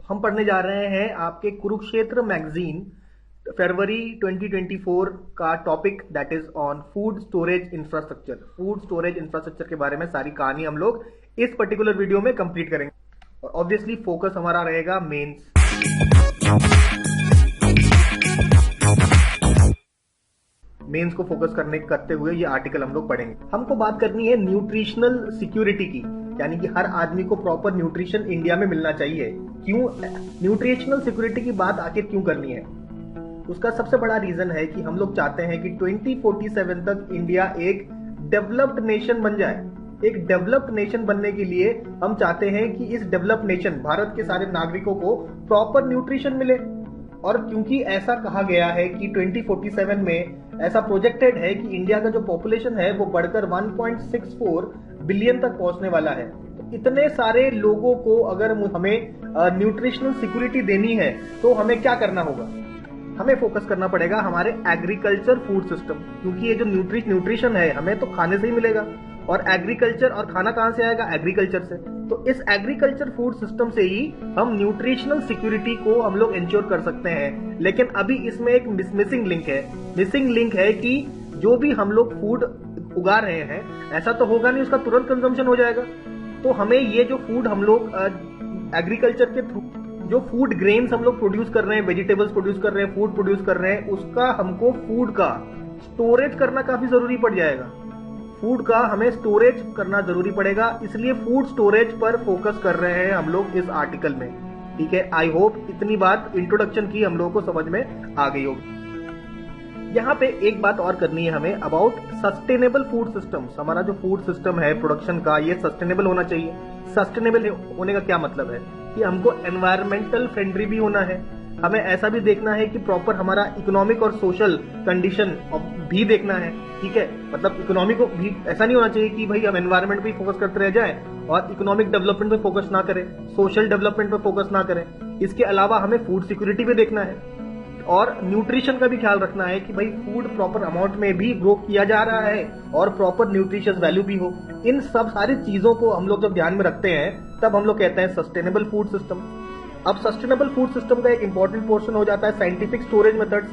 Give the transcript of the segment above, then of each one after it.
हम पढ़ने जा रहे हैं आपके कुरुक्षेत्र मैगजीन फरवरी 2024 का topic that is on food storage infrastructure. Food storage infrastructure के बारे में सारी कहानी हम लोग इस पर्टिकुलर वीडियो में कंप्लीट करेंगे और ऑब्वियसली फोकस हमारा रहेगा मेंस। मेंस को फोकस करते हुए ये आर्टिकल हम लोग पढ़ेंगे। हमको बात करनी है न्यूट्रिशनल सिक्योरिटी की, यानी कि हर आदमी को प्रॉपर न्यूट्रिशन इंडिया में मिलना चाहिए। क्यों न्यूट्रिशनल सिक्योरिटी की बात आखिर क्यों करनी है? उसका सबसे बड़ा रीजन है कि हम लोग चाहते हैं कि 2047 तक इंडिया एक डेवलप्ड नेशन बन जाए। एक डेवलप्ड नेशन बनने के लिए हम चाहते हैं कि इस डेवलप्ड नेशन भारत के सारे नागरिकों को प्रॉपर न्यूट्रिशन मिले। और क्योंकि ऐसा कहा गया है कि 2047 में ऐसा प्रोजेक्टेड है कि इंडिया का जो पॉपुलेशन है वो बढ़कर 1.64 बिलियन तक पहुंचने वाला है। तो इतने सारे लोगों को अगर हमें न्यूट्रिशनल सिक्योरिटी देनी है तो हमें क्या करना होगा? हमें फोकस करना पड़ेगा हमारे एग्रीकल्चर फूड सिस्टम, क्योंकि ये जो न्यूट्रिशन है हमें तो खाने से ही मिलेगा और एग्रीकल्चर और खाना कहां से आएगा? एग्रीकल्चर से। तो इस एग्रीकल्चर फूड सिस्टम से ही हम न्यूट्रिशनल सिक्योरिटी को हम लोग इंश्योर कर सकते हैं। लेकिन अभी इसमें एक मिसिंग लिंक है। मिसिंग लिंक है कि जो भी हम लोग फूड उगा रहे हैं ऐसा तो होगा नहीं उसका तुरंत कंजम्पशन हो जाएगा। तो हमें ये जो फूड हम लोग एग्रीकल्चर के थ्रू जो फूड ग्रेन्स हम लोग प्रोड्यूस कर रहे हैं, वेजिटेबल्स प्रोड्यूस कर रहे हैं, फूड प्रोड्यूस कर रहे हैं, उसका हमको फूड का स्टोरेज करना काफी जरूरी पड़ जाएगा। फूड का हमें स्टोरेज करना जरूरी पड़ेगा, इसलिए फूड स्टोरेज पर फोकस कर रहे हैं हम लोग इस आर्टिकल में। ठीक है, आई होप इतनी बात इंट्रोडक्शन की हम लोगों को समझ में आ गई होगी। यहाँ पे एक बात और करनी है हमें अबाउट सस्टेनेबल फूड सिस्टम्स। हमारा जो फूड सिस्टम है प्रोडक्शन का ये सस्टेनेबल होना चाहिए। सस्टेनेबल होने का क्या मतलब है कि हमको एनवायरमेंटल फ्रेंडली भी होना है। हमें ऐसा भी देखना है कि प्रॉपर हमारा इकोनॉमिक और सोशल कंडीशन भी देखना है। ठीक है, मतलब इकोनॉमी को भी ऐसा नहीं होना चाहिए कि भाई हम एनवायरमेंट पे फोकस करते रह जाएं और इकोनॉमिक डेवलपमेंट पे फोकस ना करें, सोशल डेवलपमेंट पे फोकस ना करें। इसके अलावा हमें फूड सिक्योरिटी भी देखना है और न्यूट्रिशन का भी ख्याल रखना है कि भाई फूड प्रॉपर अमाउंट में भी ग्रो किया जा रहा है और प्रॉपर न्यूट्रिशियस वैल्यू भी हो। इन सब सारी चीजों को हम लोग जब ध्यान में रखते हैं तब हम लोग कहते हैं सस्टेनेबल फूड सिस्टम। अब सस्टेनेबल फूड सिस्टम का एक इंपॉर्टेंट पोर्शन हो जाता है साइंटिफिक स्टोरेज मेथड्स।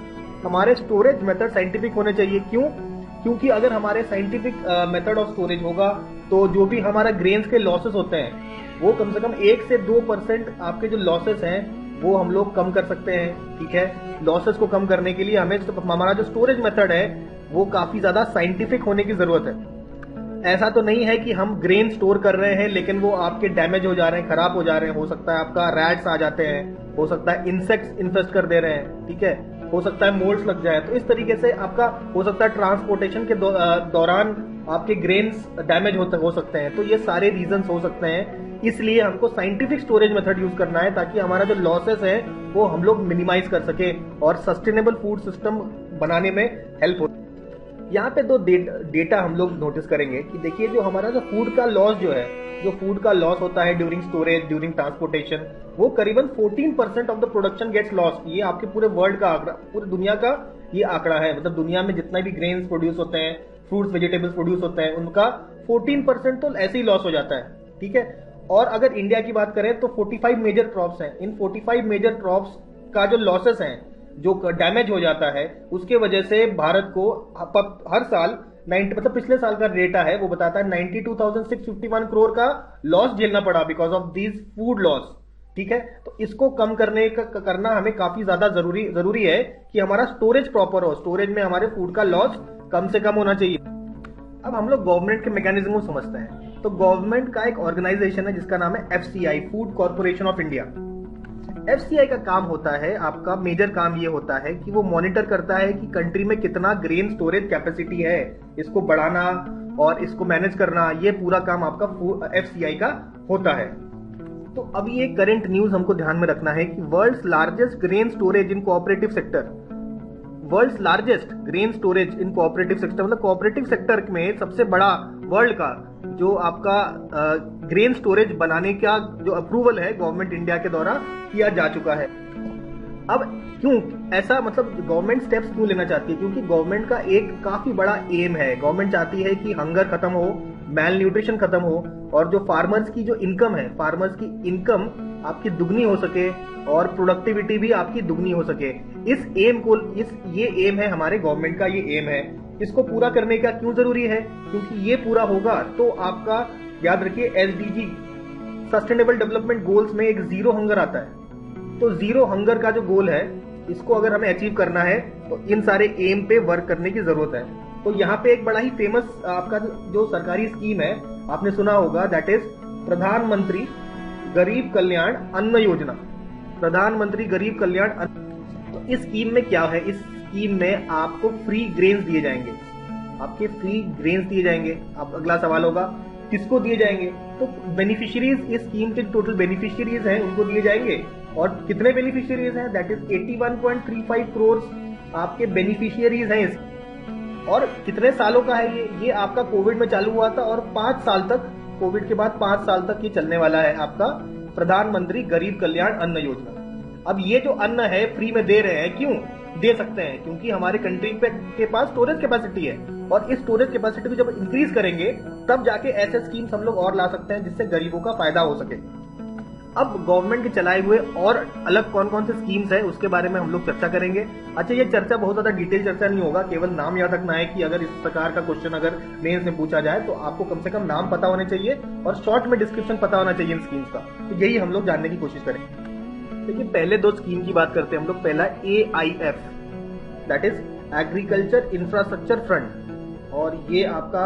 हमारे स्टोरेज मेथड साइंटिफिक होने चाहिए। क्योंकि अगर हमारे साइंटिफिक मेथड ऑफ स्टोरेज होगा तो जो भी हमारा ग्रेन्स के लॉसेस होते हैं वो कम से कम 1 से 2% आपके जो लॉसेस हैं वो हम लोग कम कर सकते हैं। ठीक है, लॉसेस को कम करने के लिए हमें हमारा जो स्टोरेज मेथड है वो काफी ज्यादा साइंटिफिक होने की जरूरत है। ऐसा तो नहीं है कि हम ग्रेन स्टोर कर रहे हैं लेकिन वो आपके डैमेज हो जा रहे हैं, खराब हो जा रहे हैं। हो सकता है आपका रैट्स आ जाते हैं, हो सकता है इंसेक्ट्स इन्फेस्ट कर दे रहे हैं। ठीक है, हो सकता है मोल्ड्स लग जाए। तो इस तरीके से आपका हो सकता है ट्रांसपोर्टेशन के दौरान आपके ग्रेन्स डैमेज हो सकते हैं। तो ये सारे रीजंस हो सकते हैं, इसलिए हमको साइंटिफिक स्टोरेज मेथड यूज करना है ताकि हमारा जो लॉसेस है वो हम लोग मिनिमाइज कर सके और सस्टेनेबल फूड सिस्टम बनाने में हेल्प हो। यहाँ पे दो डेटा हम लोग नोटिस करेंगे कि देखिए जो हमारा जो फूड का लॉस जो फूड का लॉस होता है ड्यूरिंग स्टोरेज, ड्यूरिंग ट्रांसपोर्टेशन, वो करीबन 14% of the production gets lost. ये आपके पूरे वर्ल्ड का आंकड़ा, पूरी दुनिया का ये आंकड़ा है। मतलब दुनिया में जितना भी ग्रेन्स प्रोड्यूस होते हैं, फ्रूट्स वेजिटेबल्स प्रोड्यूस होते हैं, उनका 14% तो ऐसे ही लॉस हो जाता है। ठीक है, और अगर इंडिया की बात करें तो 45 मेजर क्रॉप्स हैं। इन 45 मेजर क्रॉप्स का जो लॉसेस हैं, जो डैमेज हो जाता है, उसके वजह से भारत को हर साल मतलब पिछले साल का डेटा है वो बताता है 92,651 करोड़ का लॉस झेलना पड़ा because of this food loss. ठीक है, तो इसको कम करना हमें काफी ज्यादा जरूरी है कि हमारा स्टोरेज प्रॉपर हो। स्टोरेज में हमारे फूड का लॉस कम से कम होना चाहिए। अब हम लोग गवर्नमेंट के मैकेनिज्म को समझते हैं। तो गवर्नमेंट का एक ऑर्गेनाइजेशन है जिसका नाम है FCI, food corporation of India. FCI का काम होता है, आपका मेजर काम ये होता है कि वो मॉनिटर करता है कि कंट्री में कितना ग्रेन स्टोरेज कैपेसिटी है, इसको बढ़ाना और इसको मैनेज करना, ये पूरा काम आपका FCI का होता है। तो अभी ये करंट न्यूज हमको ध्यान में रखना है कि world's largest grain storage in cooperative sector, world's largest grain storage in cooperative sector, मतलब कोऑपरेटिव सेक्टर में सबसे बड़ा वर्ल्ड का जो आपका ग्रेन स्टोरेज बनाने का जो अप्रूवल है गवर्नमेंट इंडिया के द्वारा किया जा चुका है। अब क्यों ऐसा, मतलब गवर्नमेंट स्टेप्स क्यों लेना चाहती है? क्योंकि गवर्नमेंट का एक काफी बड़ा एम है। गवर्नमेंट चाहती है कि हंगर खत्म हो, मैल न्यूट्रिशन खत्म हो और जो फार्मर्स की जो इनकम है, फार्मर्स की इनकम आपकी दुगनी हो सके और प्रोडक्टिविटी भी आपकी दुगनी हो सके। इस एम को ये एम है हमारे गवर्नमेंट का, ये एम है। इसको पूरा करने का क्यों जरूरी है? क्योंकि ये पूरा होगा तो आपका, याद रखिए, एसडीजी सस्टेनेबल डेवलपमेंट गोल्स में एक जीरो हंगर आता है। तो जीरो हंगर का जो गोल है, इसको अगर हमें अचीव करना है तो इन सारे एम पे वर्क करने की जरूरत है। तो यहाँ पे एक बड़ा ही फेमस आपका जो सरकारी स्कीम है, आपने सुना होगा, दैट इज प्रधानमंत्री गरीब कल्याण अन्न योजना। प्रधानमंत्री गरीब कल्याण अन्न। तो इस स्कीम में क्या है? इस स्कीम में आपको फ्री ग्रेन्स दिए जाएंगे, आपके फ्री ग्रेन्स दिए जाएंगे। अब अगला सवाल होगा किसको दिए जाएंगे? तो बेनिफिशियरीज, इस स्कीम के टोटल बेनिफिशियरीज हैं उनको दिए जाएंगे। और कितने बेनिफिशियरीज हैं? दैट इज 81.35 करोड़ आपके बेनिफिशियरीज हैं इस। और कितने सालों का है ये आपका कोविड में चालू हुआ था और 5 साल तक, कोविड के बाद 5 साल तक ये चलने वाला है आपका प्रधानमंत्री गरीब कल्याण अन्न योजना। अब ये जो अन्न है फ्री में दे रहे हैं, क्यों दे सकते हैं? क्योंकि हमारे कंट्री के पास स्टोरेज कैपेसिटी है, और इस स्टोरेज कैपेसिटी को जब इंक्रीज करेंगे तब जाके ऐसे स्कीम्स हम लोग और ला सकते हैं जिससे गरीबों का फायदा हो सके। अब गवर्नमेंट के चलाए हुए और अलग कौन कौन से स्कीम्स है उसके बारे में हम लोग चर्चा करेंगे। अच्छा, ये चर्चा बहुत ज्यादा डिटेल चर्चा नहीं होगा, केवल नाम याद रखना है कि अगर इस प्रकार का क्वेश्चन अगर मेंस में पूछा जाए तो आपको कम से कम नाम पता होने चाहिए और शॉर्ट में डिस्क्रिप्शन पता होना चाहिए इन स्कीम्स का। तो यही हम लोग जानने की कोशिश करेंगे। देखिए, पहले 2 स्कीम की बात करते हैं हम लोग। पहला AIF, that is agriculture infrastructure fund, और ये आपका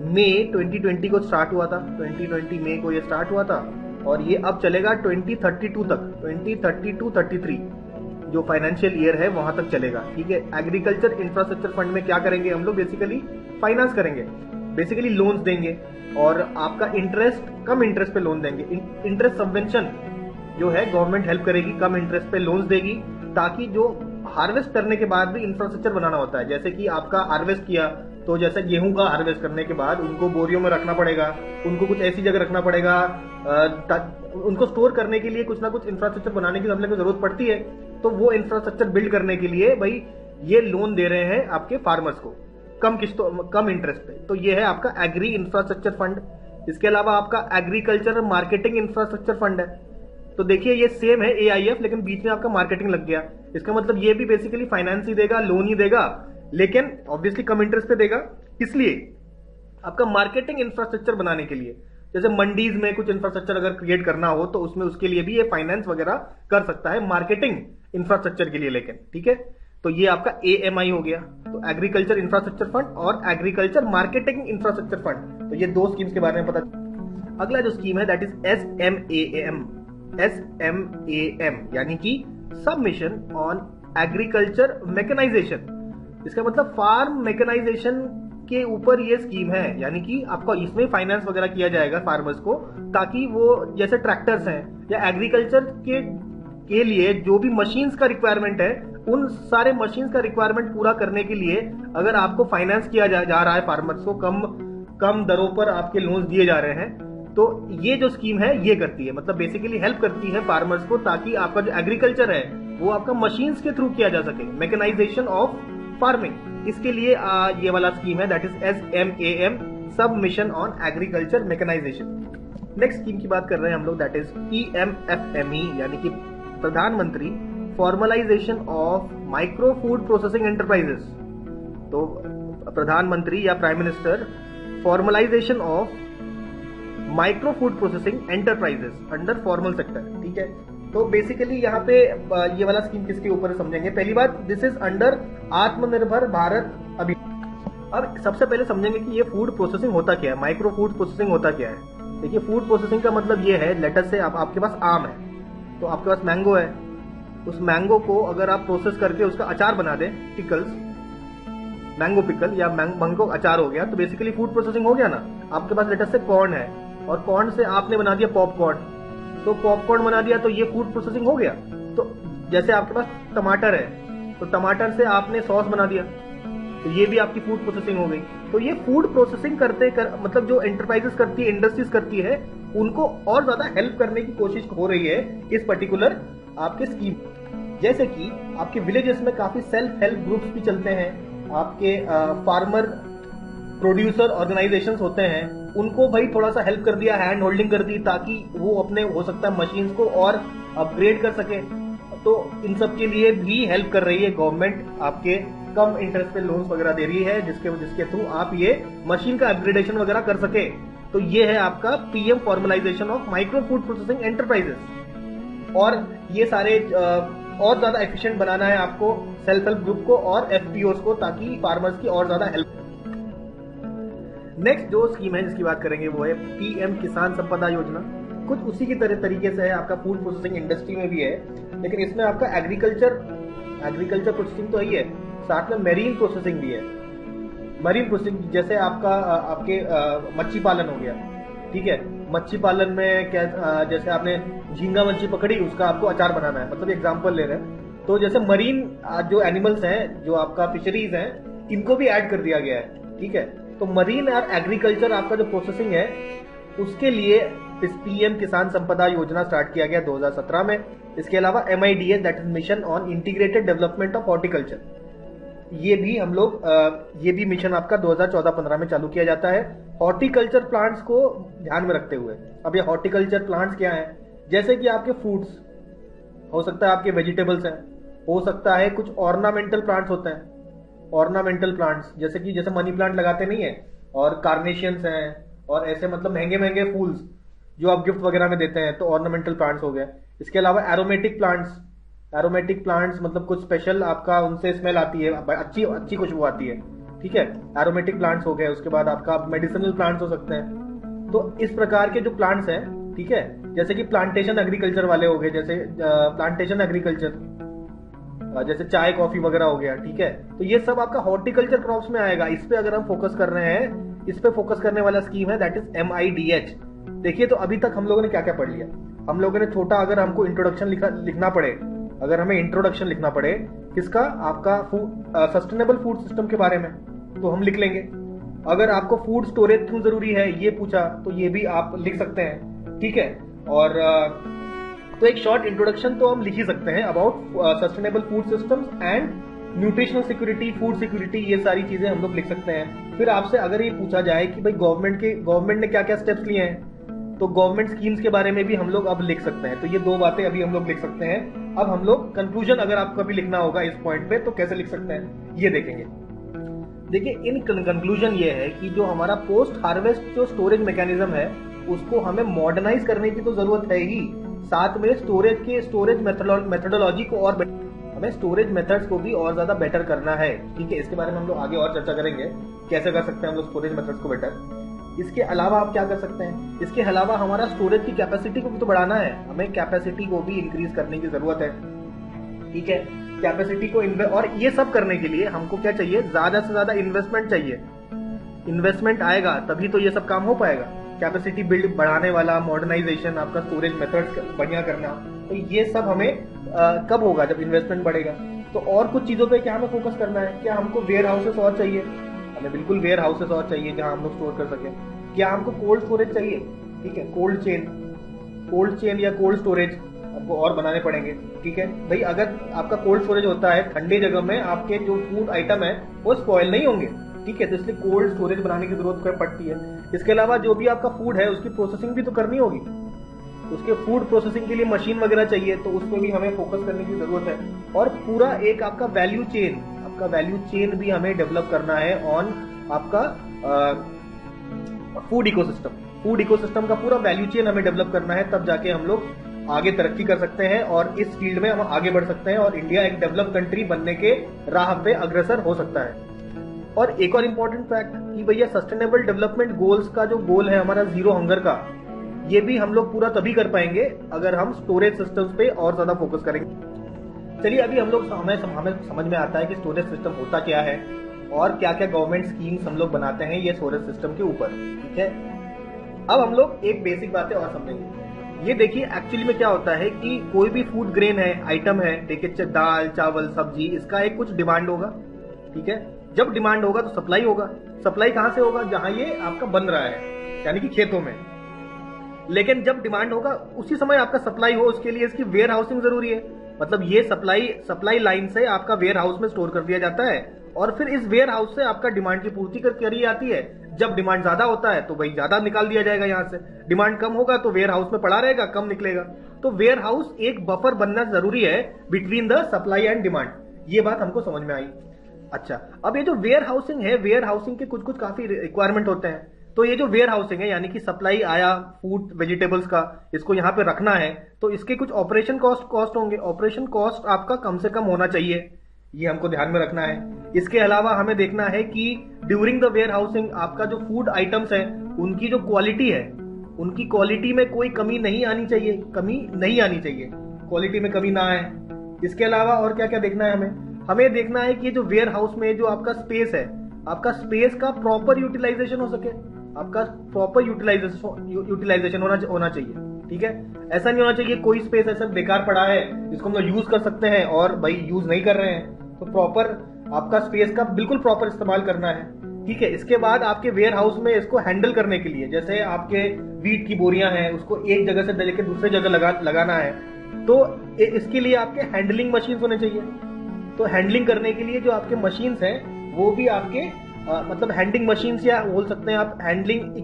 मई 2020 को स्टार्ट हुआ था। 2020 मई को ये स्टार्ट हुआ था और ये अब चलेगा 2032 तक, 2032-33 जो फाइनेंशियल ईयर है वहां तक चलेगा। ठीक है। एग्रीकल्चर इंफ्रास्ट्रक्चर फंड में क्या करेंगे हम लोग? बेसिकली फाइनेंस करेंगे, बेसिकली लोन्स देंगे, और आपका इंटरेस्ट, कम इंटरेस्ट पे लोन देंगे। इंटरेस्ट सबवेंशन जो है गवर्नमेंट हेल्प करेगी, कम इंटरेस्ट पे लोन्स देगी, ताकि जो हार्वेस्ट करने के बाद भी इंफ्रास्ट्रक्चर बनाना होता है। जैसे कि आपका हार्वेस्ट किया, तो जैसे गेहूं का हार्वेस्ट करने के बाद उनको बोरियों में रखना पड़ेगा, उनको कुछ ऐसी जगह रखना पड़ेगा, उनको स्टोर करने के लिए कुछ ना कुछ इंफ्रास्ट्रक्चर बनाने की हमने को जरूरत पड़ती है। तो वो इंफ्रास्ट्रक्चर बिल्ड करने के लिए भाई ये लोन दे रहे हैं आपके फार्मर्स को कम किस्तों, कम इंटरेस्ट पे। तो ये है आपका एग्री इंफ्रास्ट्रक्चर फंड। इसके अलावा आपका एग्रीकल्चर मार्केटिंग इंफ्रास्ट्रक्चर फंड है। तो देखिए, ये सेम है AIF, लेकिन बीच में आपका मार्केटिंग लग गया। इसका मतलब ये भी बेसिकली फाइनेंस ही देगा, लोन ही देगा, लेकिन ऑब्वियसली कम इंटरेस्ट पे देगा। इसलिए आपका मार्केटिंग इंफ्रास्ट्रक्चर बनाने के लिए, जैसे मंडीज में कुछ इंफ्रास्ट्रक्चर अगर क्रिएट करना हो तो उसमें उसके लिए भी ये फाइनेंस वगैरह कर सकता है, मार्केटिंग इंफ्रास्ट्रक्चर के लिए। लेकिन ठीक है, तो ये आपका AMI हो गया, तो एग्रीकल्चर इंफ्रास्ट्रक्चर फंड और एग्रीकल्चर मार्केटिंग इंफ्रास्ट्रक्चर फंड। तो ये 2 स्कीम्स के बारे में पता। अगला जो स्कीम है दैट इज SMAM, यानी कि सब मिशन ऑन एग्रीकल्चर मैकेनाइजेशन। इसका मतलब फार्म मैकेनाइजेशन के ऊपर ये स्कीम है, यानी कि आपका इसमें फाइनेंस वगैरह किया जाएगा फार्मर्स को, ताकि वो जैसे ट्रैक्टर्स हैं या एग्रीकल्चर के लिए जो भी मशीन्स का रिक्वायरमेंट है, उन सारे मशीन्स का रिक्वायरमेंट पूरा करने के लिए अगर आपको फाइनेंस किया जा रहा है, फार्मर्स को कम दरों पर आपके लोन्स दिए जा रहे हैं, तो ये जो स्कीम है ये करती है, मतलब बेसिकली हेल्प करती है फार्मर्स को, ताकि आपका जो एग्रीकल्चर है वो आपका मशीन्स के थ्रू किया जा सके, मैकेनाइजेशन ऑफ फार्मिंग। इसके लिए ये वाला स्कीम है that is SMAM, sub mission on agriculture mechanisation. Next scheme की बात कर रहे हैं हम लोग, दैट इज PMFME, यानी कि प्रधानमंत्री formalisation of micro food processing enterprises. तो प्रधानमंत्री या prime minister formalisation of micro food processing enterprises under formal sector. ठीक है, तो बेसिकली यहाँ पे ये वाला स्कीम किसके ऊपर समझेंगे? पहली बात, दिस इज अंडर आत्मनिर्भर भारत अभियान। अब सबसे पहले समझेंगे कि ये फूड प्रोसेसिंग होता क्या है, माइक्रो फूड प्रोसेसिंग होता क्या है। देखिए, फूड प्रोसेसिंग का मतलब ये है, लेटर से आपके पास आम है, तो आपके पास मैंगो है, उस मैंगो को अगर आप प्रोसेस करके उसका अचार बना दें, पिकल्स, मैंगो पिकल या मैंगो अचार हो गया, तो बेसिकली फूड प्रोसेसिंग हो गया ना। आपके पास लेटर से कॉर्न है और कॉर्न से आपने बना दिया पॉपकॉर्न, तो पॉपकॉर्न बना दिया, तो ये फूड प्रोसेसिंग हो गया। तो जैसे आपके पास टमाटर है, तो टमाटर से आपने सॉस बना दिया, तो ये भी आपकी फूड प्रोसेसिंग हो गई। तो ये फूड प्रोसेसिंग मतलब जो एंटरप्राइजेस करती है, इंडस्ट्रीज करती है, उनको और ज्यादा हेल्प करने की कोशिश हो रही है इस पर्टिकुलर आपके स्कीम। जैसे कि आपके विलेजेस में काफी सेल्फ हेल्प ग्रुप्स भी चलते हैं, आपके प्रोड्यूसर ऑर्गेनाइजेशंस होते हैं उनको भाई थोड़ा सा हेल्प कर दिया, हैंड होल्डिंग कर दी, ताकि वो अपने हो सकता है मशीन्स को और अपग्रेड कर सके। तो इन सब के लिए भी हेल्प कर रही है गवर्नमेंट, आपके कम इंटरेस्ट पे लोन्स वगैरह दे रही है, जिसके थ्रू आप ये मशीन का अपग्रेडेशन वगैरह कर सके। तो ये है आपका PM formalisation of micro food processing enterprises. और ये सारे और ज्यादा एफिशिएंट बनाना है आपको सेल्फ हेल्प ग्रुप को और एफपीओस को, ताकि फार्मर्स की और ज्यादा हेल्प। नेक्स्ट जो स्कीम है जिसकी बात करेंगे वो है पीएम किसान संपदा योजना। कुछ उसी की तरीके से है, आपका फूड प्रोसेसिंग इंडस्ट्री में भी है, लेकिन इसमें आपका एग्रीकल्चर प्रोसेसिंग तो ही है, साथ में मेरीन प्रोसेसिंग भी है। मरीन प्रोसेसिंग जैसे आपके मच्छी पालन हो गया, ठीक है। मच्छी पालन में क्या, जैसे आपने झींगा मच्छी पकड़ी, उसका आपको अचार बनाना है, मतलब एग्जांपल ले रहे हैं। तो जैसे मरीन जो एनिमल्स हैं, जो आपका फिशरीज हैं, इनको भी ऐड कर दिया गया है, ठीक है। तो मरीन और एग्रीकल्चर आपका जो प्रोसेसिंग है, उसके लिए इस पीएम किसान संपदा योजना स्टार्ट किया गया 2017 में। इसके अलावा MIDH, that is mission on integrated development of horticulture, ये भी मिशन आपका 2014-15 में चालू किया जाता है, हॉर्टिकल्चर प्लांट्स को ध्यान में रखते हुए। अब ये हॉर्टिकल्चर प्लांट्स क्या हैं? जैसे कि आपके फ्रूट्स हो सकता है, आपके वेजिटेबल्स हैं, हो सकता है कुछ ऑर्नामेंटल प्लांट्स होते हैं। ऑर्नामेंटल प्लांट्स जैसे मनी प्लांट लगाते नहीं है, और कार्नेशियंस हैं, और ऐसे मतलब महंगे महंगे फूल्स जो आप गिफ्ट वगैरह में देते हैं, तो ऑर्नामेंटल प्लांट्स हो गए। इसके अलावा एरोमेटिक प्लांट्स मतलब कुछ स्पेशल आपका उनसे स्मेल आती है, अच्छी खुशबू आती है, ठीक है, एरोमेटिक प्लांट्स हो गए। उसके बाद आपका मेडिसिनल प्लांट्स हो सकते हैं। तो इस प्रकार के जो प्लांट्स हैं, ठीक है, जैसे कि प्लांटेशन एग्रीकल्चर वाले हो गए, जैसे प्लांटेशन एग्रीकल्चर, जैसे चाय कॉफी वगैरह हो गया, ठीक है। तो ये सब आपका हॉर्टिकल्चर क्रॉप्स में आएगा। इस पे अगर हम फोकस कर रहे हैं, इस पे फोकस करने वाला स्कीम है, दैट इज MIDH। देखिए, तो अभी तक हम लोगों ने क्या क्या पढ़ लिया। हम लोगों ने छोटा, अगर हमको इंट्रोडक्शन लिखना पड़े, अगर हमें इंट्रोडक्शन लिखना पड़े किसका, आपका सस्टेनेबल फूड सिस्टम के बारे में, तो हम लिख लेंगे। अगर आपको फूड स्टोरेज क्यों जरूरी है ये पूछा, तो ये भी आप लिख सकते हैं, ठीक है। और तो एक शॉर्ट इंट्रोडक्शन तो हम लिख ही सकते हैं about sustainable food systems and nutritional security, food security, ये सारी चीजें हम लोग लिख सकते हैं। फिर आपसे अगर ये पूछा जाए कि भाई गवर्नमेंट ने क्या क्या स्टेप्स लिए हैं, तो गवर्नमेंट स्कीम्स के बारे में भी हम लोग अब लिख सकते हैं। तो ये दो बातें अभी हम लोग लिख सकते हैं। अब हम लोग कंक्लूजन अगर आपको अभी लिखना होगा इस पॉइंट पे, तो कैसे लिख सकते हैं ये देखेंगे। देखिए, इन कंक्लूजन ये है कि जो हमारा पोस्ट हार्वेस्ट जो स्टोरेज मैकेनिज्म है, उसको हमें मॉडर्नाइज करने की तो जरूरत है ही, साथ में स्टोरेज मेथोडोलॉजी को और हमें स्टोरेज मेथड्स को भी और ज्यादा बेटर करना है, ठीक है। इसके बारे में हम लोग आगे और चर्चा करेंगे, कैसे कर सकते हैं हम लोग स्टोरेज मेथड्स को बेटर। इसके अलावा आप क्या कर सकते हैं, इसके अलावा हमारा स्टोरेज की कैपेसिटी को भी तो बढ़ाना है, हमें कैपेसिटी को भी इंक्रीज करने की जरूरत है, ठीक है। कैपेसिटी को और ये सब करने के लिए हमको क्या चाहिए, ज्यादा से ज्यादा इन्वेस्टमेंट चाहिए। इन्वेस्टमेंट आएगा तभी तो ये सब काम हो पाएगा। कैपेसिटी बिल्ड बढ़ाने वाला, मॉडर्नाइजेशन, आपका स्टोरेज मेथड्स बढ़िया करना, तो ये सब हमें कब होगा, जब इन्वेस्टमेंट बढ़ेगा। तो और कुछ चीजों पे क्या हमें फोकस करना है, क्या हमको वेयर हाउसेस और चाहिए, हमें बिल्कुल वेयर हाउसेस और चाहिए जहां हम लोग स्टोर कर सकें। क्या हमको कोल्ड स्टोरेज चाहिए, ठीक है, कोल्ड चेन या कोल्ड स्टोरेज आपको और बनाने पड़ेंगे, ठीक है भाई। अगर आपका कोल्ड स्टोरेज होता है, ठंडी जगह में आपके जो फूड आइटम है वो स्पॉइल नहीं होंगे, ठीक है, तो इसलिए कोल्ड स्टोरेज बनाने की जरूरत पड़ती है। इसके अलावा जो भी आपका फूड है उसकी प्रोसेसिंग भी तो करनी होगी, उसके फूड प्रोसेसिंग के लिए मशीन वगैरह चाहिए, तो उसमें भी हमें फोकस करने की जरूरत है। और पूरा एक आपका वैल्यू चेन भी हमें डेवलप करना है ऑन आपका फूड इकोसिस्टम का पूरा वैल्यू चेन हमें डेवलप करना है, तब जाके हम लोग आगे तरक्की कर सकते हैं और इस फील्ड में हम आगे बढ़ सकते हैं और इंडिया एक डेवलप कंट्री बनने के राह पे अग्रसर हो सकता है। और एक और इम्पोर्टेंट फैक्ट कि भैया सस्टेनेबल डेवलपमेंट गोल्स का जो गोल है हमारा जीरो हंगर का, ये भी हम लोग पूरा तभी कर पाएंगे अगर हम स्टोरेज सिस्टम्स पे और ज्यादा फोकस करेंगे। चलिए, अभी हम लोग हमें समझ में आता है कि स्टोरेज सिस्टम होता क्या है और क्या क्या गवर्नमेंट स्कीम्स हम लोग बनाते हैं ये स्टोरेज सिस्टम के ऊपर, ठीक है। अब हम लोग एक बेसिक बातें और समझेंगे। ये देखिए, एक्चुअली में क्या होता है कि कोई भी फूड ग्रेन है, आइटम है, देखिए दाल, चावल, सब्जी, इसका एक कुछ डिमांड होगा, ठीक है। जब डिमांड होगा तो सप्लाई होगा। सप्लाई कहां से होगा, जहां ये आपका बन रहा है, यानी कि खेतों में। लेकिन जब डिमांड होगा उसी समय आपका सप्लाई हो, उसके लिए इसकी वेयर हाउसिंग जरूरी है। मतलब ये सप्लाई लाइन से आपका वेयर हाउस में स्टोर कर दिया जाता है और फिर इस वेयर हाउस से आपका डिमांड की पूर्ति करी जाती है। जब डिमांड ज्यादा होता है तो वही ज्यादा निकाल दिया जाएगा यहाँ से, डिमांड कम होगा तो वेयर हाउस में पड़ा रहेगा, कम निकलेगा। तो वेयर हाउस एक बफर बनना जरूरी है between the supply and demand. ये बात हमको समझ में आई। अच्छा, अब ये जो वेयर हाउसिंग है, वेयर हाउसिंग के कुछ कुछ काफी रिक्वायरमेंट होते हैं। तो ये जो वेयर हाउसिंग है, यानी कि सप्लाई आया फूड वेजिटेबल्स का, इसको यहाँ पे रखना है, तो इसके कुछ ऑपरेशन कॉस्ट होंगे। ऑपरेशन कॉस्ट आपका कम से कम होना चाहिए, ये हमको ध्यान में रखना है। इसके अलावा हमें देखना है कि ड्यूरिंग द वेयर हाउसिंग आपका जो फूड आइटम्स है उनकी जो क्वालिटी है, उनकी क्वालिटी में कोई कमी नहीं आनी चाहिए, क्वालिटी में कमी ना आए। इसके अलावा और क्या क्या देखना है हमें देखना है कि ये जो वेयर हाउस में जो आपका स्पेस है, आपका स्पेस का प्रॉपर यूटिलाइजेशन हो सके, आपका प्रॉपर यूटिलाइजेशन होना चाहिए। ठीक है, ऐसा नहीं होना चाहिए कोई स्पेस ऐसा बेकार पड़ा है जिसको हम लोग यूज कर सकते हैं और भाई यूज नहीं कर रहे हैं। तो प्रॉपर आपका स्पेस का बिल्कुल प्रॉपर इस्तेमाल करना है। ठीक है, इसके बाद आपके वेयर हाउस में इसको हैंडल करने के लिए, जैसे आपके वीट की बोरियां हैं उसको एक जगह से लेकर दूसरे जगह लगाना है, तो इसके लिए आपके हैंडलिंग मशीन होने चाहिए। तो हैंडलिंग करने के लिए जो आपके मशीन्स हैं वो भी आपके मतलब हैंडलिंग मशीन्स, या बोल सकते हैं आप हैंडलिंग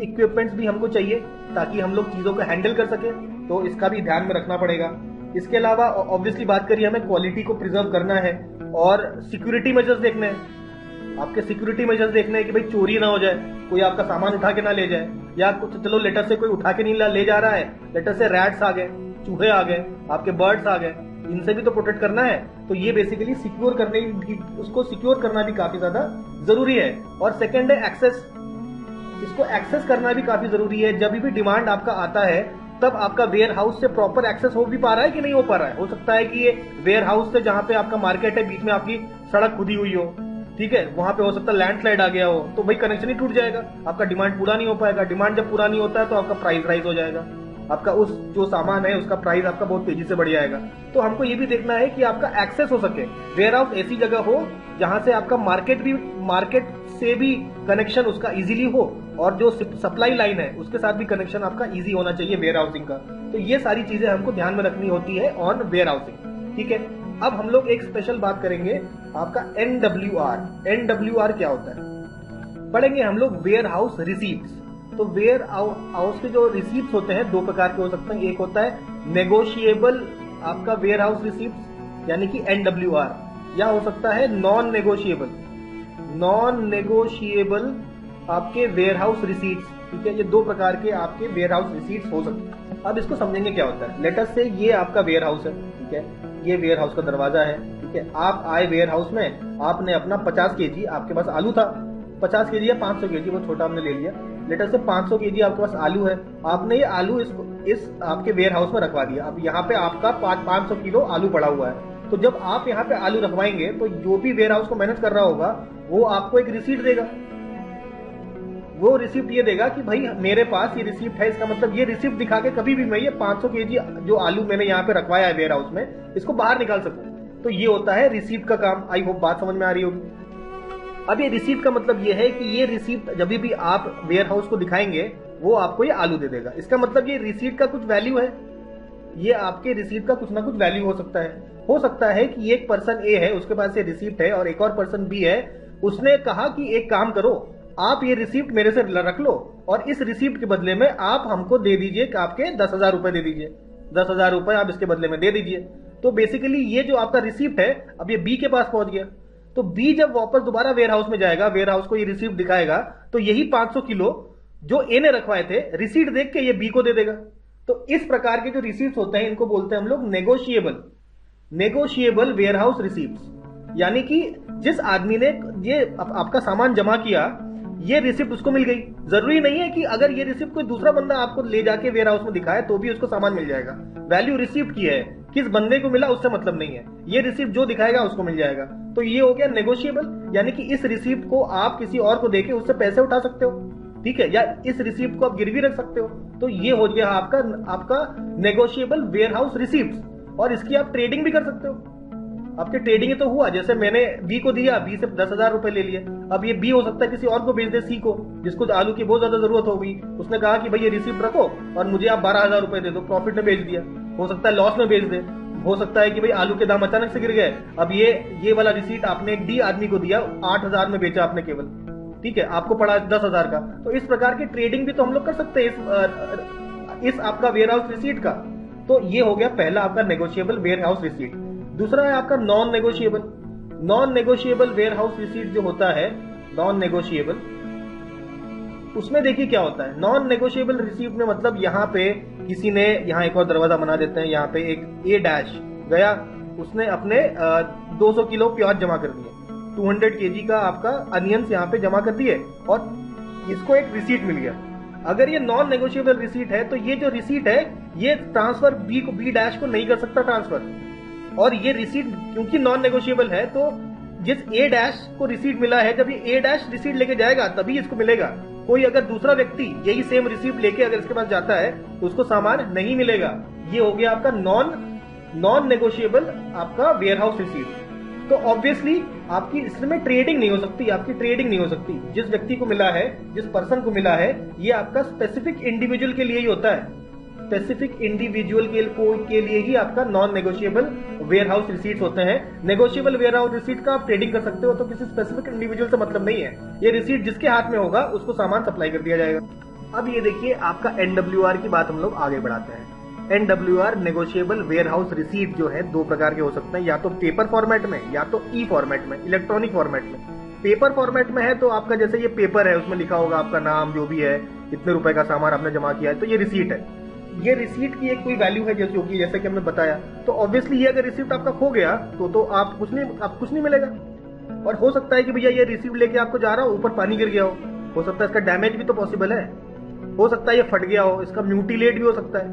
इक्विपमेंट्स भी हमको चाहिए ताकि हम लोग चीजों को हैंडल कर सके। तो इसका भी ध्यान में रखना पड़ेगा। इसके अलावा ऑब्वियसली बात करिए, हमें क्वालिटी को प्रिजर्व करना है और सिक्योरिटी मेजर्स देखने हैं। आपके सिक्योरिटी मेजर्स देखने हैं कि भाई चोरी ना हो जाए, कोई आपका सामान उठा के ना ले जाए, या कुछ चलो लेटर से कोई उठा के नहीं ले जा रहा है, लेटर से रैट्स आ गए, चूहे आ गए, आपके बर्ड्स आ गए, इनसे भी तो प्रोटेक्ट करना है। तो ये बेसिकली उसको सिक्योर करना भी काफी ज्यादा जरूरी है। और सेकेंड है एक्सेस, इसको एक्सेस करना भी काफी जरूरी है। जब भी डिमांड आपका आता है तब आपका वेयर हाउस से प्रॉपर एक्सेस हो भी पा रहा है कि नहीं हो पा रहा है। हो सकता है कि ये वेयर हाउस से जहां पे आपका मार्केट है बीच में आपकी सड़क खुदी हुई हो, ठीक है, वहां पे हो सकता है लैंडस्लाइड आ गया हो, तो भाई कनेक्शन ही टूट जाएगा, आपका डिमांड पूरा नहीं हो पाएगा। डिमांड जब पूरा नहीं होता है तो आपका प्राइस राइज हो जाएगा, आपका उस जो सामान है उसका प्राइस आपका बहुत तेजी से बढ़ जाएगा। तो हमको ये भी देखना है कि आपका एक्सेस हो सके, वेयर हाउस ऐसी जगह हो जहां से आपका मार्केट से भी कनेक्शन उसका इजीली हो, और जो सप्लाई लाइन है उसके साथ भी कनेक्शन आपका इजी होना चाहिए वेयर हाउसिंग का। तो ये सारी चीजें हमको ध्यान में रखनी होती है ऑन वेयर हाउसिंग। ठीक है, अब हम लोग एक स्पेशल बात करेंगे आपका NWR क्या होता है, पढ़ेंगे हम लोग वेयर हाउस रिसीप्ट्स। तो वेयर हाउस के जो रिसीप्ट्स होते हैं दो प्रकार के हो सकते हैं। एक होता है नेगोशिएबल आपका वेयर हाउस रिसीप्ट्स यानी कि NWR, या हो सकता है नॉन नेगोशिएबल आपके वेयर हाउस रिसीट्स। ठीक है, ये दो प्रकार के आपके वेयर हाउस रिसीट्स हो सकते हैं। अब इसको समझेंगे क्या होता है। लेट अस से ये आपका वेयर हाउस है, ठीक है, ये वेयर हाउस का दरवाजा है। ठीक है, आप आए वेयर हाउस में, आपने अपना 50 केजी आपके पास आलू था, 50 केजी या 500 केजी, वो छोटा हमने ले लिया। लेट अस से 500 केजी आपके पास आलू है, आपने ये आलू इस आपके वेयर हाउस में रखवा दिया। अब यहाँ पे आपका 500 किलो आलू पड़ा हुआ है। तो जब आप यहाँ पे आलू रखवाएंगे तो जो भी वेयर हाउस को मैनेज कर रहा होगा वो आपको एक रिसीट देगा। वो रिसिप्ट ये देगा कि भाई मेरे पास ये रिसिप्ट है, इसका मतलब ये रिसिप्ट दिखा के कभी भी मैं ये 500 केजी जो आलू मैंने यहाँ पे रखवाया है वेयर हाउस में, इसको बाहर निकाल सकूं। तो ये होता है रिसिप्ट का काम। आई होप बात समझ में आ रही होगी। अब ये रिसिप्ट का मतलब ये है कि ये रिसिप्ट जब भी आप वेयर हाउस को दिखाएंगे वो आपको ये आलू दे देगा। इसका मतलब ये रिसिप्ट का कुछ वैल्यू है, ये आपके रिसिप्ट का कुछ ना कुछ वैल्यू हो सकता है। हो सकता है कि एक पर्सन ए है, उसके पास ये रिसिप्ट है, और एक और पर्सन बी है, उसने कहा कि एक काम करो, आप ये रिसिप्ट मेरे से रख लो और इस रिसिप्ट के बदले में आप हमको दे दीजिए कि आपके 10,000 रुपए दे दीजिए, 10,000 रुपए आप इसके बदले में दे दीजिए। तो बेसिकली ये जो आपका रिसिप्ट है अब ये बी के पास पहुंच गया। तो बी जब वापस दोबारा वेयर हाउस में जाएगा, वेयर हाउस को ये रिसिप्ट दिखाएगा, तो यही 500 किलो जो ए ने रखवाए थे रिसीट देख के ये बी को दे देगा। तो इस प्रकार के जो रिसिप्ट होते हैं इनको बोलते हैं हम लोग नेगोशिएबल वेयर हाउस रिसिप्ट। यानी कि जिस आदमी ने ये आपका सामान जमा किया, ये रिसिप्ट उसको मिल गई। जरूरी नहीं है कि अगर ये रिसिप्ट कोई दूसरा बंदा आपको ले जाके वेयर हाउस में दिखाए तो भी उसको सामान मिल जाएगा। वैल्यू रिसिप्ट की है, किस बंदे को मिला उससे मतलब नहीं है, ये रिसिप्ट जो दिखाएगा उसको मिल जाएगा। तो ये हो गया नेगोशिएबल, यानी कि इस रिसिप्ट को आप किसी और को देके उससे पैसे उठा सकते हो, ठीक है, या इस रिसिप्ट को आप गिरवी रख सकते हो। तो ये हो गया आपका नेगोशिएबल वेयर हाउस रिसिप्ट, और इसकी आप ट्रेडिंग भी कर सकते हो। आपके ट्रेडिंग तो हुआ, जैसे मैंने बी को दिया, बी से 10,000 रुपए ले लिए, अब ये बी हो सकता है किसी और को बेच दे, सी को, जिसको आलू की बहुत ज्यादा जरूरत होगी, उसने कहा कि भाई ये रिसिप्ट रखो और मुझे आप 12,000 रुपए दे दो, प्रॉफिट में बेच दिया। हो सकता है लॉस में बेच दे, हो सकता है कि भाई आलू के दाम अचानक से गिर गए, अब ये वाला रिसीट आपने एक डी आदमी को दिया, 8,000 में बेचा आपने केवल, ठीक है, आपको पड़ा 10,000 का। तो इस प्रकार की ट्रेडिंग भी तो हम लोग कर सकते हैं इस आपका वेयर हाउस रिसीट का। तो ये हो गया पहला आपका नेगोशिएबल वेयर हाउस रिसीट। दूसरा है आपका non negotiable. Non negotiable warehouse receipt जो होता है, नॉन नेगोशिएबल, उसमें देखिए क्या होता है। नॉन नेगोशिएबल रिसीट में मतलब यहाँ पे किसी ने, यहाँ एक और दरवाजा बना देते हैं, यहाँ पे एक ए डैश गया, उसने अपने 200 किलो प्याज जमा कर दिए, 200 केजी का आपका अनियंस यहाँ पे जमा कर दिए और इसको एक रिसीट मिल गया। अगर ये नॉन नेगोशिएबल रिसीट है तो ये जो रिसीट है ये ट्रांसफर बी डैश को नहीं कर सकता ट्रांसफर। और ये रिसीट क्योंकि नॉन नेगोशिएबल है तो जिस ए डैश को रिसीट मिला है, जब ये ए डैश रिसीट लेके जाएगा तभी इसको मिलेगा। कोई अगर दूसरा व्यक्ति यही सेम रिसीट लेके अगर इसके पास जाता है तो उसको सामान नहीं मिलेगा। ये हो गया आपका नॉन नेगोशिएबल आपका वेयर हाउस रिसीट। तो ऑब्वियसली आपकी इसमें ट्रेडिंग नहीं हो सकती, आपकी ट्रेडिंग नहीं हो सकती। जिस व्यक्ति को मिला है, जिस पर्सन को मिला है, ये आपका स्पेसिफिक इंडिविजुअल के लिए ही होता है। स्पेसिफिक इंडिविजुअल के लिए ही आपका non negotiable warehouse receipts होते हैं। नेगोशिएबल वेयर हाउस रिसीट का आप ट्रेडिंग कर सकते हो, तो किसी स्पेसिफिक इंडिविजुअल से मतलब नहीं है। ये रिसीट जिसके हाथ में होगा उसको सामान सप्लाई कर दिया जाएगा। अब ये देखिए आपका एनडब्ल्यूआर की बात हम लोग आगे बढ़ाते हैं। NWR negotiable warehouse receipt जो है दो प्रकार के हो सकते हैं, या तो पेपर फॉर्मेट में या तो ई फॉर्मेट में, इलेक्ट्रॉनिक फॉर्मेट में। पेपर फॉर्मेट में है तो आपका जैसे ये पेपर है, उसमें लिखा होगा आपका नाम जो भी है, इतने रुपए का सामान आपने जमा किया है, तो ये रिसीट है। ये रिसीट की एक कोई वैल्यू है जैसे कि हमने बताया। तो ऑब्वियसली ये अगर रिसीट आपका खो गया तो आप कुछ नहीं मिलेगा। और हो सकता है कि भैया ये रिसीट लेके आपको जा रहा हो, ऊपर पानी गिर गया हो सकता है इसका डैमेज भी तो पॉसिबल है, हो सकता है ये फट गया हो, इसका म्यूटिलेट भी हो सकता है,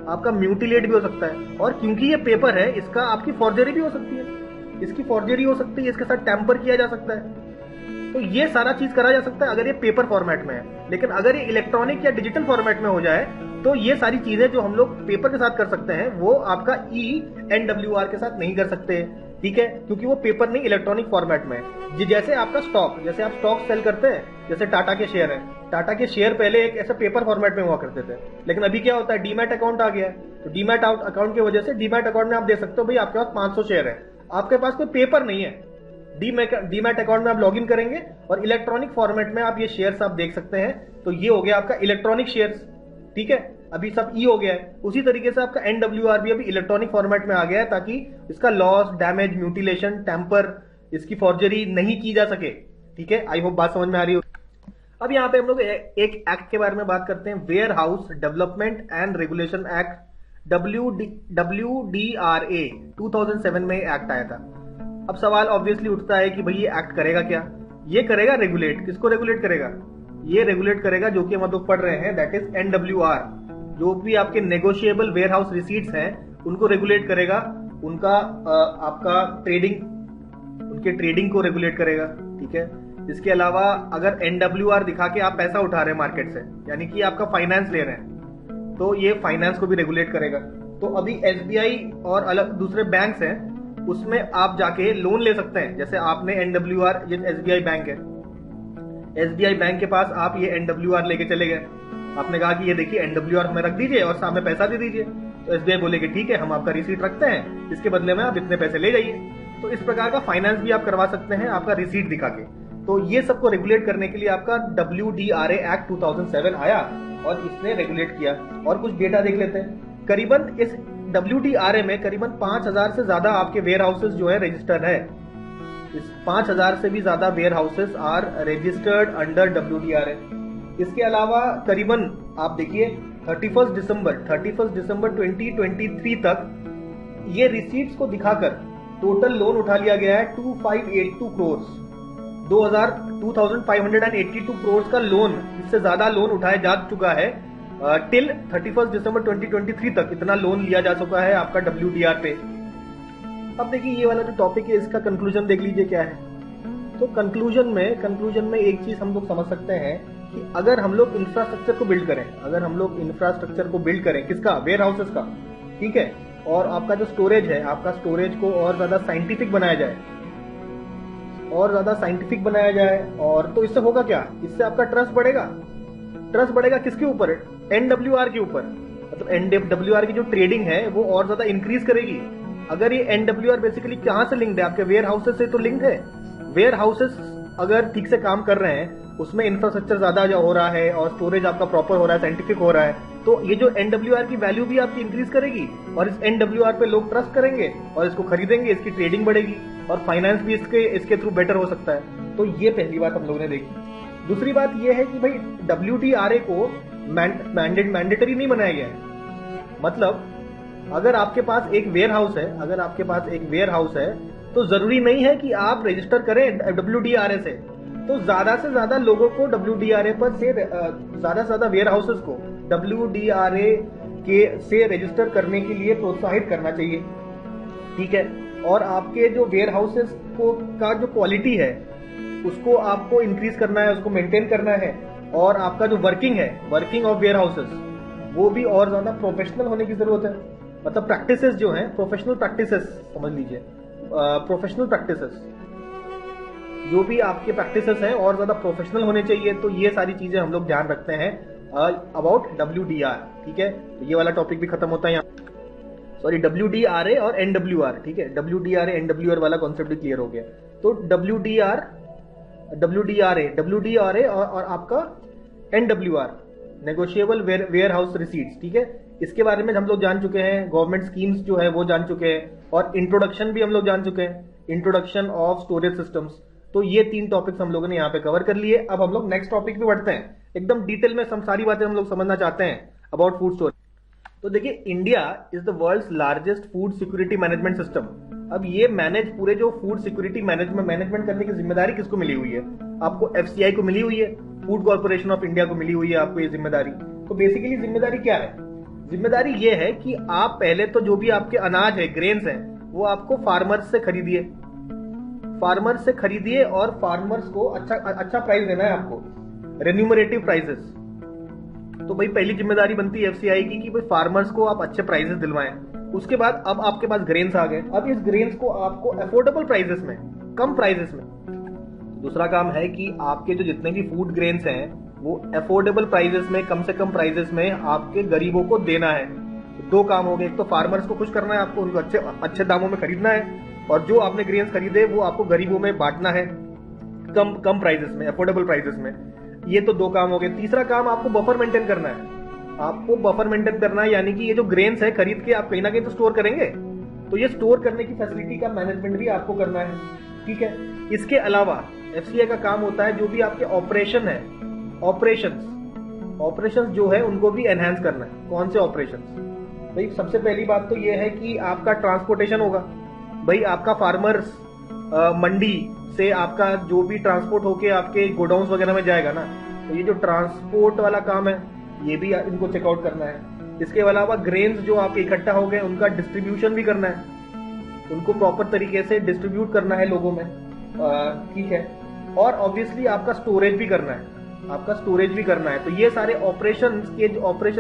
आपका म्यूटिलेट भी हो सकता है। और क्योंकि ये पेपर है, इसका आपकी फॉर्जरी भी हो सकती है, इसकी फॉर्जरी हो सकती है, इसके साथ टैंपर किया जा सकता है। तो ये सारा चीज करा जा सकता है अगर ये पेपर फॉर्मेट में है। लेकिन अगर ये इलेक्ट्रॉनिक या डिजिटल फॉर्मेट में हो जाए तो ये सारी चीजें जो हम लोग पेपर के साथ कर सकते हैं वो आपका एनडब्ल्यूआर के साथ नहीं कर सकते, ठीक है, क्योंकि वो पेपर नहीं, इलेक्ट्रॉनिक फॉर्मेट में है। जैसे आपका स्टॉक, जैसे आप स्टॉक सेल करते हैं, जैसे टाटा के शेयर है, टाटा के शेयर पहले एक ऐसा पेपर फॉर्मेट में हुआ करते थे, लेकिन अभी क्या होता है, डीमैट अकाउंट आ गया है। तो डीमैट अकाउंट की वजह से डीमैट अकाउंट में आप देख सकते हो भाई आपके पास 500 शेयर है, आपके पास कोई पेपर नहीं है। डीमैट अकाउंट में आप लॉगिन करेंगे और इलेक्ट्रॉनिक फॉर्मेट में आप ये शेयर्स आप देख सकते हैं। तो ये हो गया आपका इलेक्ट्रॉनिक शेयर्स, ठीक है, अभी सब ई हो गया है। उसी तरीके से आपका एनडब्ल्यूआर भी अभी इलेक्ट्रॉनिक फॉर्मेट में आ गया है, ताकि इसका लॉस, डैमेज, म्यूटिलेशन, टेम्पर, इसकी फॉर्जरी नहीं की जा सके, ठीक है। आई होप बात समझ में आ रही हो। अब यहाँ पे हम लोग एक एक्ट के बारे में बात करते हैं, warehouse development and regulation act, WDRA 2007 में एक्ट आया था। अब सवाल ऑब्वियसली उठता है कि भाई ये एक्ट करेगा क्या? ये करेगा रेगुलेट, किसको रेगुलेट करेगा? ये रेगुलेट करेगा जो कि हम लोग पढ़ रहे हैं, दैट इज एनडब्ल्यूआर। जो भी आपके नेगोशिएबल वेयर हाउस रिसीट्स हैं उनको रेगुलेट करेगा, उनका आपका उनके ट्रेडिंग को रेगुलेट करेगा, ठीक है। इसके अलावा अगर एनडब्ल्यूआर दिखा के आप पैसा उठा रहे हैं मार्केट से, यानी कि आपका फाइनेंस ले रहे हैं, तो ये फाइनेंस को भी रेगुलेट करेगा। तो अभी एसबीआई और अलग दूसरे बैंक्स हैं, उसमें आप जाके लोन ले सकते हैं। जैसे आपने एनडब्ल्यूआर, ये एसबीआई बैंक है, एसबीआई बैंक के पास आप ये एनडब्ल्यूआर लेके चले गए, आपने कहा कि ये देखिए एनडब्ल्यूआर हमें रख दीजिए और सामने पैसा दे दीजिए। तो एसबीआई बोलेगी ठीक है, हम आपका रिसीट रखते हैं, इसके बदले में आप इतने पैसे ले जाइए। तो इस प्रकार का फाइनेंस भी आप करवा सकते हैं आपका रिसीट दिखा के। तो ये सबको रेगुलेट करने के लिए आपका WDRA एक्ट 2007 आया और इसने रेगुलेट किया। और कुछ डेटा देख लेते हैं। करीबन इस WDRA में करीबन 5000 से ज्यादा आपके वेयर हाउसेस जो है रजिस्टर्ड है। इस 5000 से भी ज्यादा warehouses are registered under WDRA। इसके अलावा करीबन आप देखिए 31 दिसंबर 2023 तक ये रिसीट्स को दिखाकर टोटल लोन उठा लिया गया है 2582 करोड़। 2582 करोड़ का लोन, इससे ज्यादा लोन उठाया जा चुका है टिल 31 दिसंबर 2023 तक। इतना लोन लिया जा चुका है आपका WDR पे। अब देखिए ये वाला जो टॉपिक है इसका कंक्लूजन देख लीजिए क्या है। तो कंक्लूजन में एक चीज हम लोग समझ सकते हैं कि अगर हम लोग इंफ्रास्ट्रक्चर को बिल्ड करें, किसका? वेयर हाउसेस का, ठीक है। और आपका जो स्टोरेज है, आपका स्टोरेज को और ज्यादा साइंटिफिक बनाया जाए, और तो इससे होगा क्या? इससे आपका ट्रस्ट बढ़ेगा किसके ऊपर? एनडब्ल्यूआर के ऊपर। मतलब NWR की जो ट्रेडिंग है वो और ज्यादा इंक्रीज करेगी। अगर ये NWR बेसिकली कहाँ से लिंक्ड है, आपके वेयर हाउसेस से तो लिंक्ड है। वेयर हाउसेस अगर ठीक से काम कर रहे हैं, उसमें इंफ्रास्ट्रक्चर ज्यादा हो रहा है और स्टोरेज आपका प्रॉपर हो रहा है, साइंटिफिक हो रहा है, तो ये जो NWR की वैल्यू भी आपकी इंक्रीज करेगी और इस NWR पे लोग ट्रस्ट करेंगे और इसको खरीदेंगे, इसकी ट्रेडिंग बढ़ेगी और फाइनेंस भी इसके थ्रू बेटर हो सकता है। तो ये पहली बात हम लोगों ने देखी। दूसरी बात ये है कि भाई WDRA को मैंडेटरी नहीं बनाया गया है। मतलब अगर आपके पास एक वेयर हाउस है, तो जरूरी नहीं है कि आप रजिस्टर करें WDRA से। तो ज्यादा से ज्यादा लोगों को WDRA पर से ज्यादा से ज्यादा वेयर हाउसेस को WDRA से रजिस्टर करने के लिए प्रोत्साहित करना चाहिए, ठीक है। और आपके जो वेयर हाउसेस का जो क्वालिटी है उसको आपको इंक्रीज करना है, उसको मेंटेन करना है। और आपका जो वर्किंग ऑफ वेयर हाउसेस, वो भी और ज्यादा प्रोफेशनल होने की जरूरत है। मतलब प्रैक्टिसेस जो हैं, प्रोफेशनल प्रैक्टिसेस समझ लीजिए, प्रोफेशनल प्रैक्टिसेस जो भी आपके प्रैक्टिसेस हैं और ज्यादा प्रोफेशनल होने चाहिए। तो ये सारी चीजें हम लोग ध्यान रखते हैं अबाउट WDR, ठीक है। तो ये वाला टॉपिक भी खत्म होता है यहाँ। सॉरी, WDRA और NWR, ठीक है। WDRA NWR वाला कॉन्सेप्ट भी क्लियर हो गया। तो WDRA और आपका NWR, negotiable warehouse receipts, ठीक है। इसके बारे में हम लोग जान चुके हैं, गवर्नमेंट स्कीम्स जो है वो जान चुके हैं, और इंट्रोडक्शन भी हम लोग जान चुके हैं, इंट्रोडक्शन ऑफ स्टोरेज सिस्टम्स। तो ये 3 टॉपिक्स हम लोगों ने यहाँ पे कवर कर लिए। अब हम लोग नेक्स्ट टॉपिक पे बढ़ते हैं। एकदम डिटेल में सारी बातें हम लोग समझना चाहते हैं अबाउट फूड स्टोरेज। तो देखिए, India is the world's largest food security management system. अब ये पूरे जो फूड सिक्योरिटी मैनेजमेंट करने की जिम्मेदारी किसको मिली हुई है? आपको FCI को मिली हुई है, फूड कॉर्पोरेशन ऑफ इंडिया को मिली हुई है आपको ये जिम्मेदारी। तो बेसिकली जिम्मेदारी क्या है? जिम्मेदारी ये है कि आप पहले तो जो भी आपके अनाज है, ग्रेन्स हैं, वो आपको फार्मर्स से खरीदिए और फार्मर्स को अच्छा प्राइस देना है आपको, रेन्यूमरेटिव प्राइसेस। तो भाई पहली जिम्मेदारी बनती है FCI की कि भाई फार्मर्स को आप अच्छे प्राइसेस दिलवाएं। उसके बाद अब आपके पास ग्रेन्स आ गए, अब इस ग्रेन्स को आपको अफोर्डेबल प्राइसेस में, कम प्राइसेस में। दूसरा काम है कि आपके जो जितने भी फूड ग्रेन्स हैं वो अफोर्डेबल प्राइसेस में, कम से कम प्राइसेस में आपके गरीबों को देना है। 2 काम हो गए, एक तो फार्मर्स को खुश करना है, आपको उनको अच्छे दामों में खरीदना है, और जो आपने ग्रेन्स खरीदे वो आपको गरीबों में बांटना है कम प्राइसेस में, अफोर्डेबल प्राइसेस में। ये तो 2 काम हो गए। तीसरा काम आपको बफर मेंटेन करना है। यानी कि ये जो ग्रेन्स है खरीद के आप कहीं ना कहीं तो स्टोर करेंगे, तो ये स्टोर करने की फैसिलिटी का मैनेजमेंट भी आपको करना है, ठीक है। इसके अलावा FCI का काम होता है जो भी आपके ऑपरेशन है, ऑपरेशंस जो है उनको भी एनहांस करना है। कौन से ऑपरेशंस? भाई सबसे पहली बात तो ये है कि आपका ट्रांसपोर्टेशन होगा। भाई आपका फार्मर्स मंडी से आपका जो भी ट्रांसपोर्ट होके आपके गोडाउन्स वगैरह में जाएगा ना, तो ये जो ट्रांसपोर्ट वाला काम है ये भी इनको चेकआउट करना है। इसके अलावा ग्रेन्स जो आपके इकट्ठा हो गए उनका डिस्ट्रीब्यूशन भी करना है, उनको प्रॉपर तरीके से डिस्ट्रीब्यूट करना है लोगों में, ठीक है। और ऑब्वियसली आपका स्टोरेज भी करना है। तो ये सारे ऑपरेशन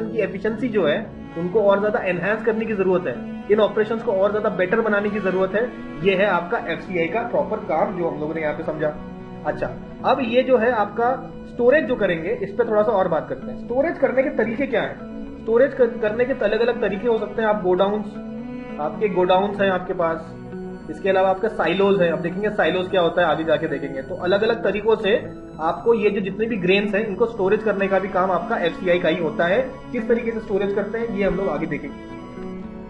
की एफिशिएंसी जो है उनको और ज्यादा एनहांस करने की जरूरत है, इन ऑपरेशंस को और ज्यादा बेटर बनाने की जरूरत है। ये है आपका FCI का प्रॉपर काम जो हम लोगों ने यहाँ पे समझा। अच्छा, अब ये जो है आपका स्टोरेज जो करेंगे, इस पे थोड़ा सा और बात करते हैं। स्टोरेज करने के तरीके क्या है? स्टोरेज करने के अलग अलग तरीके हो सकते हैं। आपके गोडाउन्स हैं आपके पास, इसके अलावा आपके साइलोज है। अब देखेंगे साइलोज क्या होता है, आगे जाके देखेंगे। तो अलग अलग तरीकों से आपको ये जो जितने भी ग्रेन्स हैं इनको स्टोरेज करने का भी काम आपका FCI का ही होता है। किस तरीके से स्टोरेज करते हैं ये हम लोग आगे देखेंगे।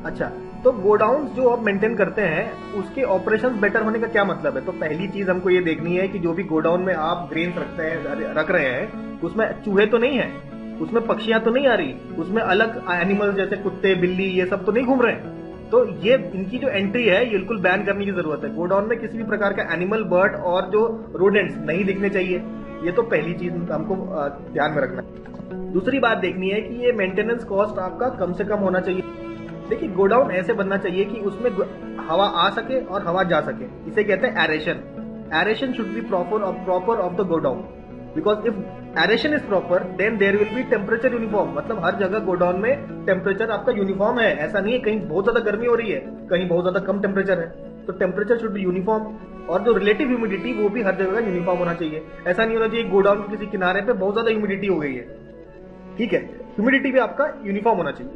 अच्छा, तो गोडाउन्स जो आप मेंटेन करते हैं उसके ऑपरेशंस बेटर होने का क्या मतलब है? तो पहली चीज हमको ये देखनी है कि जो भी गोडाउन में आप ग्रेन्स रख रहे हैं उसमें चूहे तो नहीं है, उसमें पक्षियां तो नहीं आ रही, उसमें अलग एनिमल्स जैसे कुत्ते बिल्ली ये सब तो नहीं घूम रहे हैं। तो ये इनकी जो एंट्री है ये बिल्कुल बैन करने की जरूरत है। गोडाउन में किसी भी प्रकार का एनिमल, बर्ड और जो रोडेंट्स नहीं दिखने चाहिए। ये तो पहली चीज हमको ध्यान में रखना है। दूसरी बात देखनी है कि ये मेंटेनेंस कॉस्ट आपका कम से कम होना चाहिए। देखिए, गोडाउन ऐसे बनना चाहिए कि उसमें हवा आ सके और हवा जा सके। इसे कहते हैं aeration. Aeration should be proper of the godown, because if aeration is proper then there will be temperature uniform. मतलब हर जगह गोडाउन में टेम्परेचर आपका यूनिफॉर्म है। ऐसा नहीं है कहीं बहुत ज्यादा गर्मी हो रही है, कहीं बहुत ज्यादा कम टेम्परेचर है। तो टेम्परेचर शुड बी यूनिफॉर्म, और जो रिलेटिव ह्यूमिडिटी वो भी हर जगह यूनिफॉर्म होना चाहिए। ऐसा नहीं होना चाहिए गोडाउन के किसी किनारे पे बहुत ज्यादा ह्यूमिडिटी हो गई है, ठीक है। ह्यूमिडिटी भी आपका यूनिफॉर्म होना चाहिए।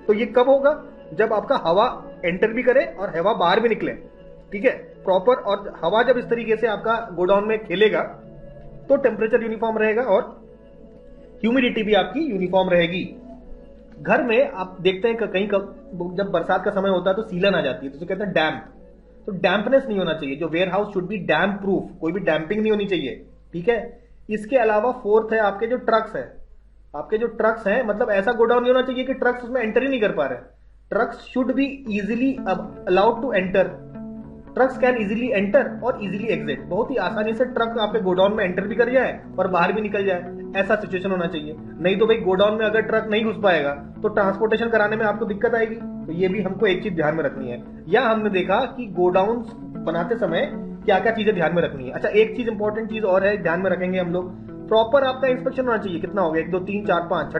तो ये कब होगा? जब आपका हवा एंटर भी करे और हवा बाहर भी निकले, ठीक है, प्रॉपर। और हवा जब इस तरीके से आपका गोडाउन में खेलेगा तो टेम्परेचर यूनिफॉर्म रहेगा और ह्यूमिडिटी भी आपकी यूनिफॉर्म रहेगी। घर में आप देखते हैं कहीं जब बरसात का समय होता है तो सीलन आ जाती है, तो उसे कहते हैं डैम्प। तो डैम्पनेस नहीं होना चाहिए। जो warehouse should be damp proof, कोई भी डैम्पिंग नहीं होनी चाहिए, ठीक है। इसके अलावा फोर्थ है आपके जो ट्रक्स है। आपके जो ट्रक्स हैं, मतलब ऐसा गोडाउन नहीं होना चाहिए कि ट्रक्स उसमें एंटर ही नहीं कर पा रहे। Trucks should be easily allowed to enter. Trucks can easily enter और इजीली एग्जिट। बहुत ही आसानी से ट्रक आपके गोडाउन में एंटर भी कर जाए और बाहर भी निकल जाए, ऐसा सिचुएशन होना चाहिए। नहीं तो भाई गोडाउन में अगर ट्रक नहीं घुस पाएगा तो ट्रांसपोर्टेशन कराने में आपको दिक्कत आएगी। तो ये भी हमको एक चीज ध्यान में रखनी है। या हमने देखा कि गोडाउन बनाते समय क्या क्या चीजें ध्यान में रखनी है। अच्छा, एक चीज इंपॉर्टेंट चीज और है, ध्यान में रखेंगे हम लोग। प्रॉपर आपका इंस्पेक्शन होना चाहिए। कितना हो गया? 1 2 3 4 5,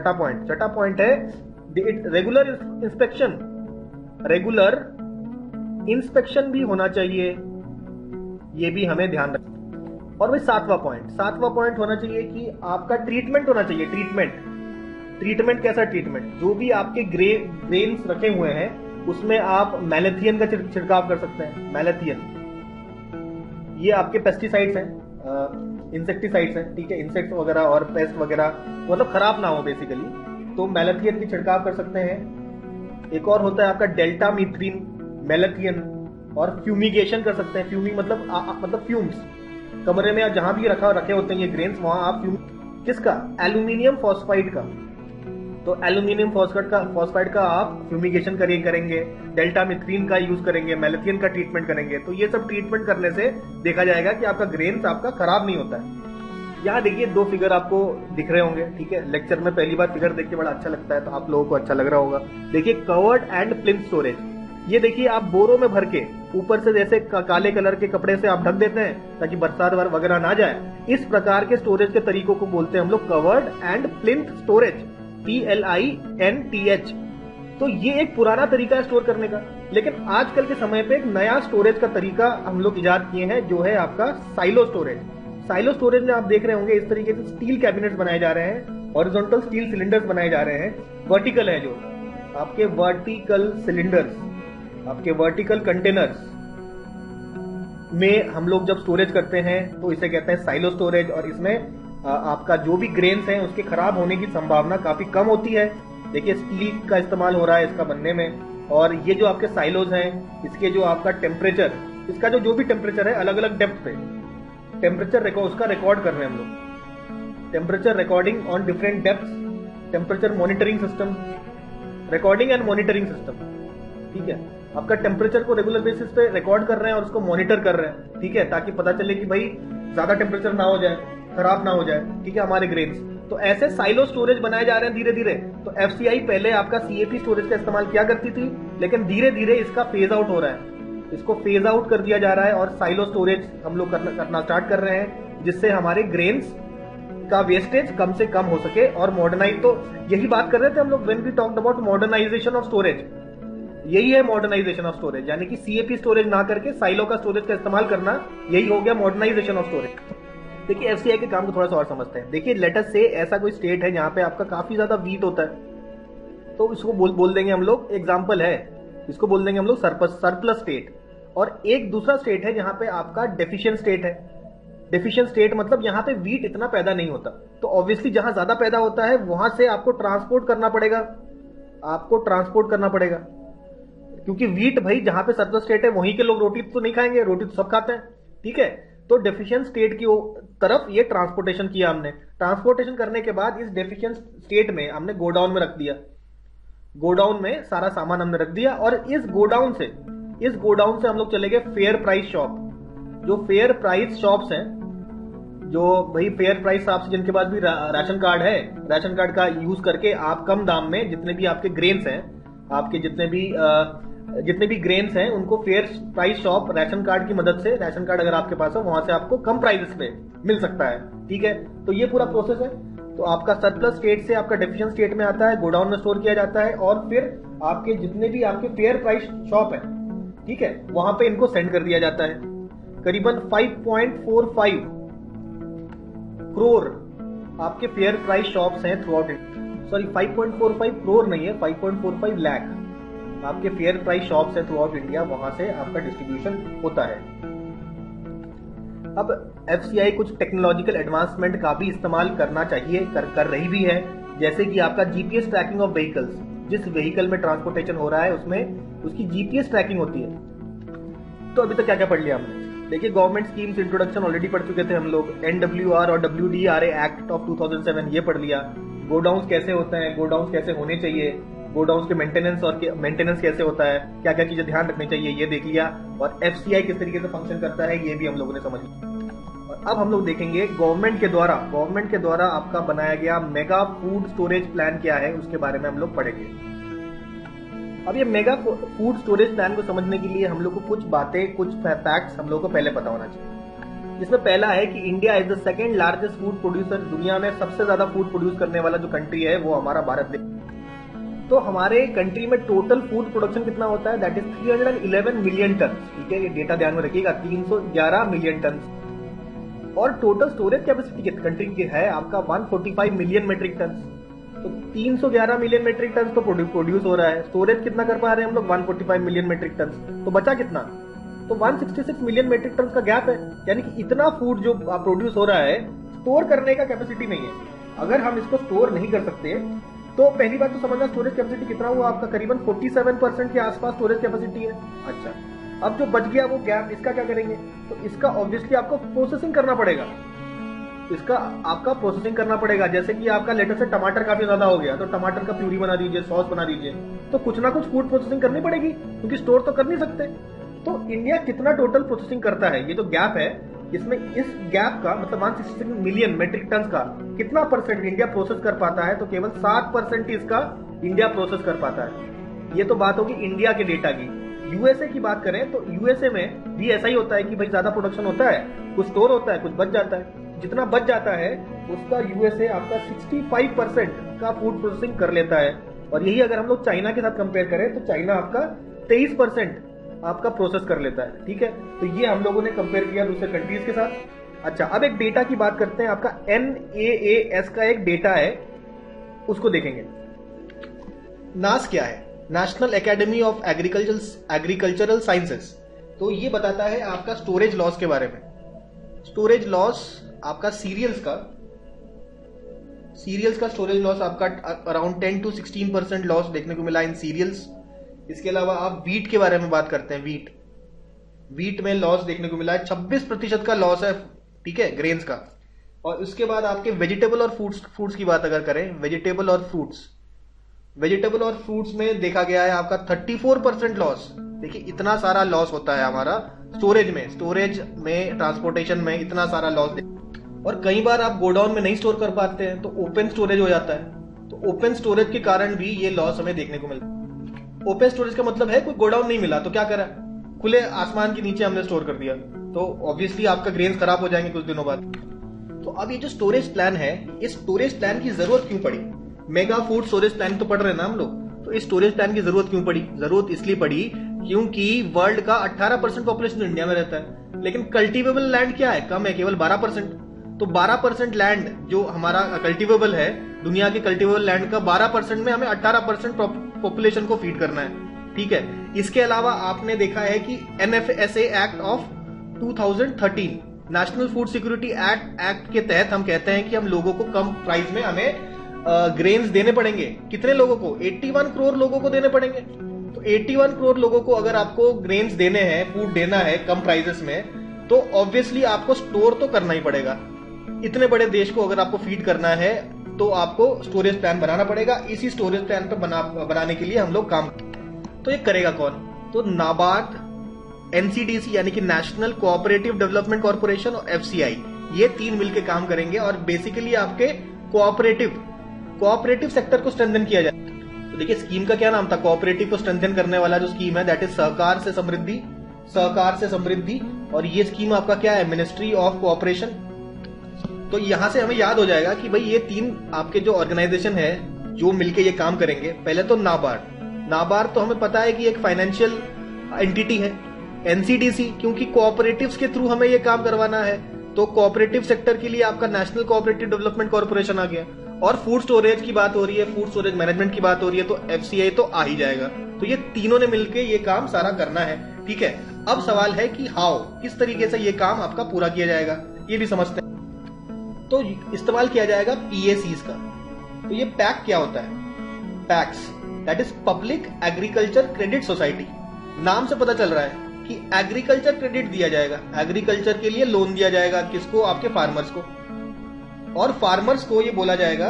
छठा पॉइंट है रेगुलर इंस्पेक्शन। रेगुलर इंस्पेक्शन भी होना चाहिए, ये भी हमें ध्यान रखना। और भाई सातवां पॉइंट होना चाहिए कि आपका ट्रीटमेंट होना चाहिए। ट्रीटमेंट कैसा ट्रीटमेंट? जो भी आपके ग्रेन्स रखे हुए हैं उसमें आप मैलेथियन का छिड़काव कर सकते हैं। मैलेथियन ये आपके पेस्टिसाइड्स हैं, इंसेक्टिसाइड्स हैं, ठीक है। इंसेक्ट वगैरह और पेस्ट वगैरह मतलब खराब ना हो बेसिकली, तो मैलेथियन की छिड़काव कर सकते हैं। एक और होता है आपका डेल्टा मीथ्रीन मैलेथियन, और फ्यूमिगेशन कर सकते हैं। फ्यूमिंग मतलब फ्यूम्स। कमरे में जहां भी रखे होते हैं ये ग्रेन्स, वहां आप किसका? एल्यूमिनियम फॉस्फाइड का। तो एल्यूमिनियम फॉस्फाइड का आप फ्यूमिगेशन करेंगे, डेल्टा मिथ्रीन का यूज करेंगे, मैलेथियन का ट्रीटमेंट करेंगे। तो ये सब ट्रीटमेंट करने से देखा जाएगा कि आपका ग्रेन्स आपका खराब नहीं होता है। यहाँ देखिए 2 फिगर आपको दिख रहे होंगे, ठीक है। लेक्चर में पहली बार फिगर देख के बड़ा अच्छा लगता है, तो आप लोगों को अच्छा लग रहा होगा। देखिए कवर्ड एंड प्लिंथ स्टोरेज। ये देखिए आप बोरों में भर के ऊपर से जैसे काले कलर के कपड़े से आप ढक देते हैं ताकि बरसात वगैरह ना जाए। इस प्रकार के स्टोरेज के तरीकों को बोलते हैं हम लोग covered and plinth storage, PLINTH। तो ये एक पुराना तरीका है स्टोर करने का, लेकिन आजकल के समय पे एक नया स्टोरेज का तरीका हम लोग इजाद किए हैं, जो है आपका साइलो स्टोरेज। साइलो स्टोरेज में आप देख रहे होंगे इस तरीके से स्टील कैबिनेट्स बनाए जा रहे हैं, हॉरिजॉन्टल स्टील सिलेंडर्स बनाए जा रहे हैं। वर्टिकल है जो आपके वर्टिकल सिलेंडर्स, आपके वर्टिकल कंटेनर्स में हम लोग जब स्टोरेज करते हैं तो इसे कहते हैं साइलो स्टोरेज। और इसमें आपका जो भी ग्रेन्स हैं उसके खराब होने की संभावना काफी कम होती है। देखिए स्टील का इस्तेमाल हो रहा है इसका बनने में। और ये जो आपके साइलोज हैं, इसके जो आपका टेम्परेचर, इसका जो भी टेम्परेचर है अलग अलग डेप्थ पे टेम्परेचर उसका रिकॉर्ड कर रहे हैं हम लोग। Temperature recording on different depth, temperature monitoring system, recording and monitoring system, ठीक है। आपका टेम्परेचर को रेगुलर बेसिस पे रिकॉर्ड कर रहे हैं और उसको मॉनिटर कर रहे हैं, ठीक है, ताकि पता चले कि भाई ज्यादा टेम्परेचर ना हो जाए, खराब ना हो जाए, ठीक है, हमारे ग्रेन्स। तो ऐसे साइलो स्टोरेज बनाए जा रहे हैं धीरे धीरे। तो FCI पहले आपका CAP स्टोरेज का इस्तेमाल किया करती थी, लेकिन धीरे धीरे इसका फेज आउट हो रहा है। इसको फेज आउट कर दिया जा रहा है और साइलो स्टोरेज हम लोग करना स्टार्ट कर रहे हैं, जिससे हमारे ग्रेन्स का वेस्टेज कम से कम हो सके। और मॉडर्नाइज, तो यही बात कर रहे थे हम लोग when we talked about modernisation of storage. यही है मॉडर्नाइजेशन ऑफ स्टोरेज, यानी कि CAP स्टोरेज ना करके साइलो का स्टोरेज का इस्तेमाल करना, यही हो गया मॉडर्नाइजेशन ऑफ स्टोरेज। देखिए FCI के काम को थोड़ा सा और समझते हैं। देखिए लेट अस से ऐसा कोई स्टेट है जहां पे आपका काफी ज्यादा वीट होता है, तो इसको बोल देंगे हम लोग, एग्जाम्पल है, इसको बोल देंगे हम लोग सरप्लस स्टेट। और एक दूसरा स्टेट है जहां पे आपका डेफिशिएंट स्टेट है। डेफिशिएंट स्टेट मतलब यहाँ पे वीट इतना पैदा नहीं होता। तो ऑब्वियसली जहां ज्यादा पैदा होता है वहां से आपको ट्रांसपोर्ट करना पड़ेगा, क्योंकि वीट भाई जहां पे सरप्लस स्टेट है वहीं के लोग रोटी तो नहीं खाएंगे, रोटी तो सब खाते हैं, ठीक है। तो डेफिशिएंट स्टेट की तरफ ये ट्रांसपोर्टेशन किया हमने। ट्रांसपोर्टेशन करने के बाद इस डेफिशिएंट स्टेट में हमने गोडाउन में रख दिया। गोडाउन में सारा सामान हमने रख दिया और इस गोडाउन से हम लोग चले गए फेयर प्राइस शॉप। जो फेयर प्राइस शॉप्स हैं, जो भाई फेयर प्राइस शॉप से जिनके पास भी राशन कार्ड है, राशन कार्ड का यूज करके आप कम दाम में जितने भी आपके ग्रेन्स हैं, आपके जितने भी ग्रेन्स हैं उनको fair price shop ration card की मदद से, राशन कार्ड अगर आपके पास हो वहां से आपको कम प्राइसेस पे मिल सकता है, ठीक है। तो ये पूरा प्रोसेस है। तो आपका सरप्लस स्टेट से आपका डेफिशिएंट स्टेट में आता है, गोडाउन में स्टोर किया जाता है और फिर आपके जितने भी आपके फेयर प्राइस शॉप है, ठीक है, वहां पे इनको सेंड कर दिया जाता है। करीबन 5.45 करोड़ आपके फेयर प्राइस शॉप्स हैं through out India. Sorry 5.45 crore नहीं है, 5.45 लाख आपके फेयर प्राइस शॉप्स है थ्रू आउट इंडिया, वहां से आपका डिस्ट्रीब्यूशन होता है। अब FCI कुछ टेक्नोलॉजिकल एडवांसमेंट का भी इस्तेमाल करना चाहिए, कर रही भी है, जैसे कि आपका GPS ट्रैकिंग ऑफ व्हीकल्स, जिस व्हीकल में ट्रांसपोर्टेशन हो रहा है उसमें उसकी GPS ट्रैकिंग होती है। तो अभी तक क्या क्या पढ़ लिया हमने? देखिए, गवर्नमेंट स्कीम्स इंट्रोडक्शन ऑलरेडी पढ़ चुके थे हम लोग। NWR और WDRA एक्ट ऑफ 2007 ये पढ़ लिया। गोडाउन्स कैसे होते हैं, गोडाउन्स कैसे होने चाहिए, गोडाउन्स के मेंटेनेंस कैसे होता है, क्या क्या चीजें ध्यान रखनी चाहिए, ये देख लिया। और FCI किस तरीके से फंक्शन करता है ये भी हम लोगों ने समझ लिया। और अब हम लोग देखेंगे गवर्नमेंट के द्वारा आपका बनाया गया मेगा फूड स्टोरेज प्लान क्या है, उसके बारे में हम लोग पढ़ेंगे। अब ये मेगा फूड स्टोरेज प्लान को समझने के लिए हम लोग को कुछ बातें, कुछ फैक्ट्स हम लोग को पहले पता होना चाहिए। जिसमें पहला है कि India is the second largest food producer. दुनिया में सबसे ज्यादा फूड प्रोड्यूस करने वाला जो कंट्री है वो हमारा भारत देश। तो हमारे कंट्री में टोटल फूड प्रोडक्शन कितना होता है? That is 311 million ton. ठीक है, ये डेटा ध्यान में रखिएगा, 311 मिलियन टन। और टोटल स्टोरेज कैपेसिटी कंट्री की है आपका 145 मिलियन मेट्रिक टन। तो 311 मिलियन मेट्रिक टन तो प्रोड्यूस हो रहा है। स्टोरेज कितना कर पा रहे हैं हम लोग? 145 मिलियन मेट्रिक टन। तो बचा कितना? तो 166 मिलियन मेट्रिक टन का गैप है। यानी कि इतना फूड जो प्रोड्यूस हो रहा है, स्टोर करने का कैपेसिटी नहीं है। अगर हम इसको स्टोर नहीं कर सकते तो पहली बात तो समझना, स्टोरेज कैपेसिटी कितना हुआ आपका? करीबन 47% के आसपास स्टोरेज कैपेसिटी है। अच्छा, अब जो बच गया वो गैप, इसका क्या करेंगे? तो इसका ऑब्वियसली आपको प्रोसेसिंग करना पड़ेगा। इसका आपका प्रोसेसिंग करना पड़ेगा। जैसे कि आपका लेटर से टमाटर काफी ज्यादा हो गया तो टमाटर का प्यूरी बना दीजिए, सॉस बना दीजिए। तो कुछ ना कुछ फूड प्रोसेसिंग करनी पड़ेगी, क्योंकि स्टोर तो कर नहीं सकते। तो इंडिया कितना टोटल प्रोसेसिंग करता है, ये जो गैप है, इसमें इस गैप का मतलब 166 मिलियन मेट्रिक टन का कितना परसेंट इंडिया प्रोसेस कर पाता है? तो केवल 7% ही इसका इंडिया प्रोसेस कर पाता है। ये तो बात होगी इंडिया के डेटा की। यूएसए की बात करें तो यूएसए में भी ऐसा ही होता है कि भाई ज्यादा प्रोडक्शन होता है, कुछ स्टोर होता है, कुछ बच जाता है। जितना बच जाता है उसका यूएसए आपका 65% का फूड प्रोसेसिंग कर लेता है। और यही अगर हम लोग चाइना के साथ कंपेयर करें तो चाइना आपका 23% आपका प्रोसेस कर लेता है। ठीक है, तो ये हम लोगों ने कंपेयर किया दूसरे कंट्रीज के साथ। अच्छा, अब एक डेटा की बात करते हैं। आपका NAAS का एक डेटा है, उसको देखेंगे। नास क्या है? National academy of agricultural sciences. तो ये बताता है आपका स्टोरेज लॉस के बारे में। स्टोरेज लॉस आपका सीरियल्स का स्टोरेज लॉस आपका अराउंड 10 to 16% लॉस देखने को मिला इन सीरियल्स। इसके अलावा आप वीट के बारे में बात करते हैं। वीट में लॉस देखने को मिला है, 26% का लॉस है। ठीक है, ग्रेन्स का। और उसके बाद आपके वेजिटेबल और फ्रूट्स की बात अगर करें, वेजिटेबल और फ्रूट्स में देखा गया है आपका 34% लॉस। देखिए, इतना सारा लॉस होता है हमारा स्टोरेज में ट्रांसपोर्टेशन में इतना सारा लॉस। और कई बार आप गोडाउन में नहीं स्टोर कर पाते हैं तो ओपन स्टोरेज हो जाता है। तो ओपन स्टोरेज के कारण भी ये लॉस हमें देखने को मिलता है। ओपन स्टोरेज का मतलब है कोई गोडाउन नहीं मिला तो क्या करा, खुले आसमान के नीचे हमने स्टोर कर दिया, तो ऑब्वियसली आपका ग्रेन्स खराब हो जाएंगे कुछ दिनों बाद। तो अब ये जो स्टोरेज प्लान है, इस स्टोरेज प्लान की जरूरत क्यों पड़ी? मेगा फूड स्टोरेज प्लान तो पढ़ रहे हैं ना हम लोग, तो इस स्टोरेज प्लान की जरूरत क्यों पड़ी? जरूरत इसलिए पड़ी क्योंकि वर्ल्ड का 18% पॉपुलेशन इंडिया में रहता है, लेकिन कल्टीवेबल लैंड क्या है? कम है, केवल 12%। तो 12% लैंड जो हमारा कल्टीवेबल है, दुनिया के कल्टीवेबल लैंड का 12% में हमें 18% पॉपुलेशन को फीड करना है। ठीक है, इसके अलावा आपने देखा है कि NFSA act of 2013, national food security act के तहत हम कहते हैं कि हम लोगों को कम प्राइस में हमें ग्रेन्स देने पड़ेंगे। कितने लोगों को? 81 करोड़ लोगों को देने पड़ेंगे। तो 81 करोड़ लोगों को अगर आपको ग्रेन्स देने हैं, फूड देना है कम प्राइसेस में, तो ऑब्वियसली आपको स्टोर तो करना ही पड़ेगा। इतने बड़े देश को अगर आपको फीड करना है तो आपको स्टोरेज प्लान बनाना पड़ेगा। इसी स्टोरेज प्लान पर बनाने के लिए हम लोग काम। तो ये करेगा कौन? तो नाबार्ड, NCDC यानी कि नेशनल कोऑपरेटिव डेवलपमेंट कॉर्पोरेशन और FCI, ये तीन मिलकर काम करेंगे और बेसिकली आपके कोऑपरेटिव सेक्टर को स्ट्रेंथन किया जाए। तो देखिए, स्कीम का क्या नाम था? कोऑपरेटिव को स्ट्रेंथन करने वाला जो स्कीम है, दैट इज सहकार से समृद्धि। और ये स्कीम आपका क्या है? Ministry of cooperation. तो यहां से हमें याद हो जाएगा कि भाई ये तीन आपके जो ऑर्गेनाइजेशन है जो मिलके ये काम करेंगे। पहले तो नाबार्ड तो हमें पता है कि एक फाइनेंशियल एंटिटी है। NCDC, क्योंकि कोऑपरेटिव्स के थ्रू हमें ये काम करवाना है, तो कोऑपरेटिव सेक्टर के लिए आपका नेशनल कोऑपरेटिव डेवलपमेंट कॉर्पोरेशन आ गया। और फूड स्टोरेज की बात हो रही है, फूड स्टोरेज मैनेजमेंट की बात हो रही है, तो FCI तो आ ही जाएगा। तो ये तीनों ने मिलकर ये काम सारा करना है, ठीक है। अब सवाल है कि हाउ, किस तरीके से ये काम आपका पूरा किया जाएगा, ये भी समझते हैं। तो इस्तेमाल किया जाएगा PACs का। तो ये पैक क्या होता है? PACS that is public agriculture credit society. नाम से पता चल रहा है कि एग्रीकल्चर क्रेडिट दिया जाएगा, एग्रीकल्चर के लिए लोन दिया जाएगा। किसको? आपके फार्मर्स को। और फार्मर्स को ये बोला जाएगा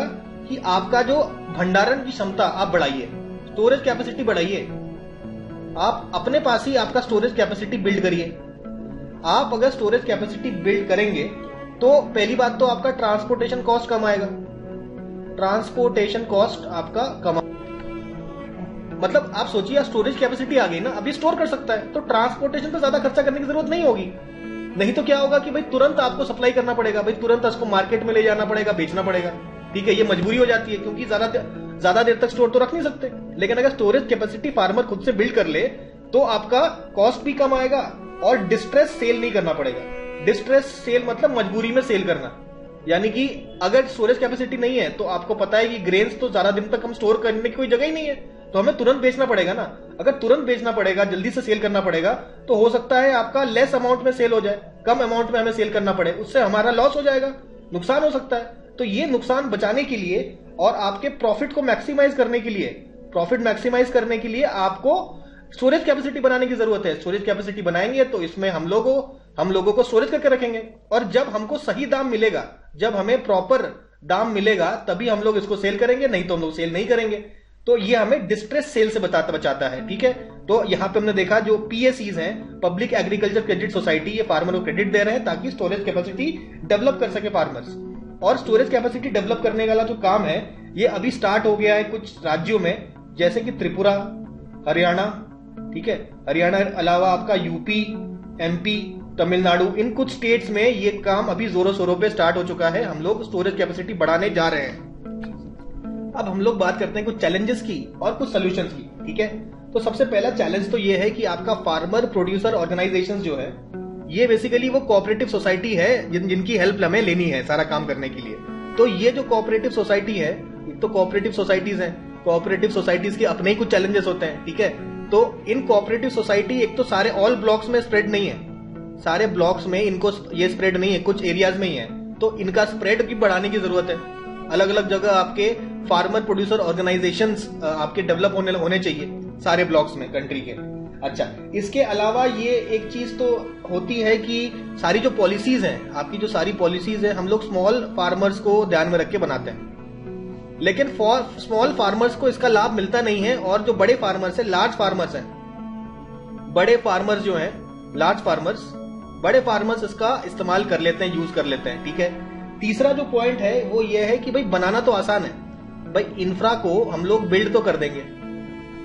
कि आपका जो भंडारण की क्षमता आप बढ़ाइए, स्टोरेज कैपेसिटी बढ़ाइए। आप अपने पास ही आपका स्टोरेज कैपेसिटी बिल्ड करिए। आप अगर स्टोरेज कैपेसिटी बिल्ड करेंगे तो पहली बात तो आपका ट्रांसपोर्टेशन कॉस्ट कम आएगा। ट्रांसपोर्टेशन कॉस्ट आपका कम, मतलब आप सोचिए स्टोरेज कैपेसिटी आ गई ना, अभी स्टोर कर सकता है, तो ट्रांसपोर्टेशन पे ज्यादा खर्चा करने की जरूरत नहीं होगी। नहीं तो क्या होगा कि भाई तुरंत आपको सप्लाई करना पड़ेगा, भाई तुरंत उसको मार्केट में ले जाना पड़ेगा, बेचना पड़ेगा, ठीक है। ये मजबूरी हो जाती है क्योंकि ज्यादा देर तक स्टोर तो रख नहीं सकते। लेकिन अगर स्टोरेज कैपेसिटी फार्मर खुद से बिल्ड कर ले तो आपका कॉस्ट भी कम आएगा और डिस्ट्रेस सेल नहीं करना पड़ेगा। डिस्ट्रेस सेल मतलब मजबूरी में सेल करना, यानी कि अगर स्टोरेज कैपेसिटी नहीं है तो आपको पता है कि ग्रेन्स तो ज्यादा दिन तक हम स्टोर करने की कोई जगह ही नहीं है, तो हमें तुरंत बेचना पड़ेगा ना। अगर तुरंत बेचना पड़ेगा, जल्दी से सेल करना पड़ेगा, तो हो सकता है आपका लेस अमाउंट में सेल हो जाए, कम अमाउंट में हमें सेल करना पड़े, उससे हमारा लॉस हो जाएगा, नुकसान हो सकता है। तो ये नुकसान बचाने के लिए और आपके प्रॉफिट को मैक्सिमाइज करने के लिए आपको स्टोरेज कैपेसिटी बनाने की जरूरत है। स्टोरेज कैपेसिटी बनाएंगे तो इसमें हम लोगों को स्टोरेज करके रखेंगे, और जब हमको सही दाम मिलेगा, जब हमें प्रॉपर दाम मिलेगा तभी हम लोग इसको सेल करेंगे, नहीं तो हम लोग सेल नहीं करेंगे। तो ये हमें डिस्ट्रेस सेल से बचाता है, ठीक है। तो यहां पे हमने देखा जो PACs हैं, पब्लिक एग्रीकल्चर क्रेडिट सोसाइटी, ये फार्मर को क्रेडिट दे रहे हैं ताकि स्टोरेज कैपेसिटी डेवलप कर सके फार्मर्स। और स्टोरेज कैपेसिटी डेवलप करने वाला जो काम है ये अभी स्टार्ट हो गया है कुछ राज्यों में, जैसे कि त्रिपुरा, हरियाणा, ठीक है। हरियाणा अलावा आपका UP, MP, तमिलनाडु, इन कुछ स्टेट्स में ये काम अभी जोरों शोरों पे स्टार्ट हो चुका है। हम लोग स्टोरेज कैपेसिटी बढ़ाने जा रहे हैं। अब हम लोग बात करते हैं कुछ चैलेंजेस की और कुछ सॉल्यूशंस की, ठीक है। तो सबसे पहला चैलेंज तो ये है कि आपका फार्मर प्रोड्यूसर ऑर्गेनाइजेशंस जो है, ये बेसिकली वो कोऑपरेटिव सोसाइटी है जिनकी हेल्प हमें लेनी है सारा काम करने के लिए। तो ये जो कोऑपरेटिव सोसाइटी है, एक तो कोऑपरेटिव सोसाइटीज हैं, कोऑपरेटिव सोसाइटीज के अपने ही कुछ चैलेंजेस होते हैं, ठीक है। तो इन कोऑपरेटिव सोसाइटी एक तो सारे ऑल ब्लॉक्स में स्प्रेड नहीं है, सारे ब्लॉक्स में इनको ये स्प्रेड नहीं है, कुछ एरियाज में ही है, तो इनका स्प्रेड भी बढ़ाने की जरूरत है। अलग अलग जगह आपके फार्मर प्रोड्यूसर ऑर्गेनाइजेशंस आपके डेवलप होने चाहिए सारे ब्लॉक्स में कंट्री के। अच्छा, इसके अलावा ये एक चीज तो होती है कि सारी जो पॉलिसीज हैं, आपकी जो सारी पॉलिसीज है, हम लोग स्मॉल फार्मर्स को ध्यान में रख के बनाते हैं, लेकिन स्मॉल फार्मर्स को इसका लाभ मिलता नहीं है। और जो बड़े फार्मर्स है, लार्ज फार्मर्स हैं, बड़े फार्मर्स जो हैं, लार्ज फार्मर्स, बड़े फार्मर्स इसका इस्तेमाल कर लेते हैं, यूज कर लेते हैं, ठीक है। तीसरा जो पॉइंट है वो ये है कि भाई बनाना तो आसान है, भाई इंफ्रा को हम लोग बिल्ड तो कर देंगे,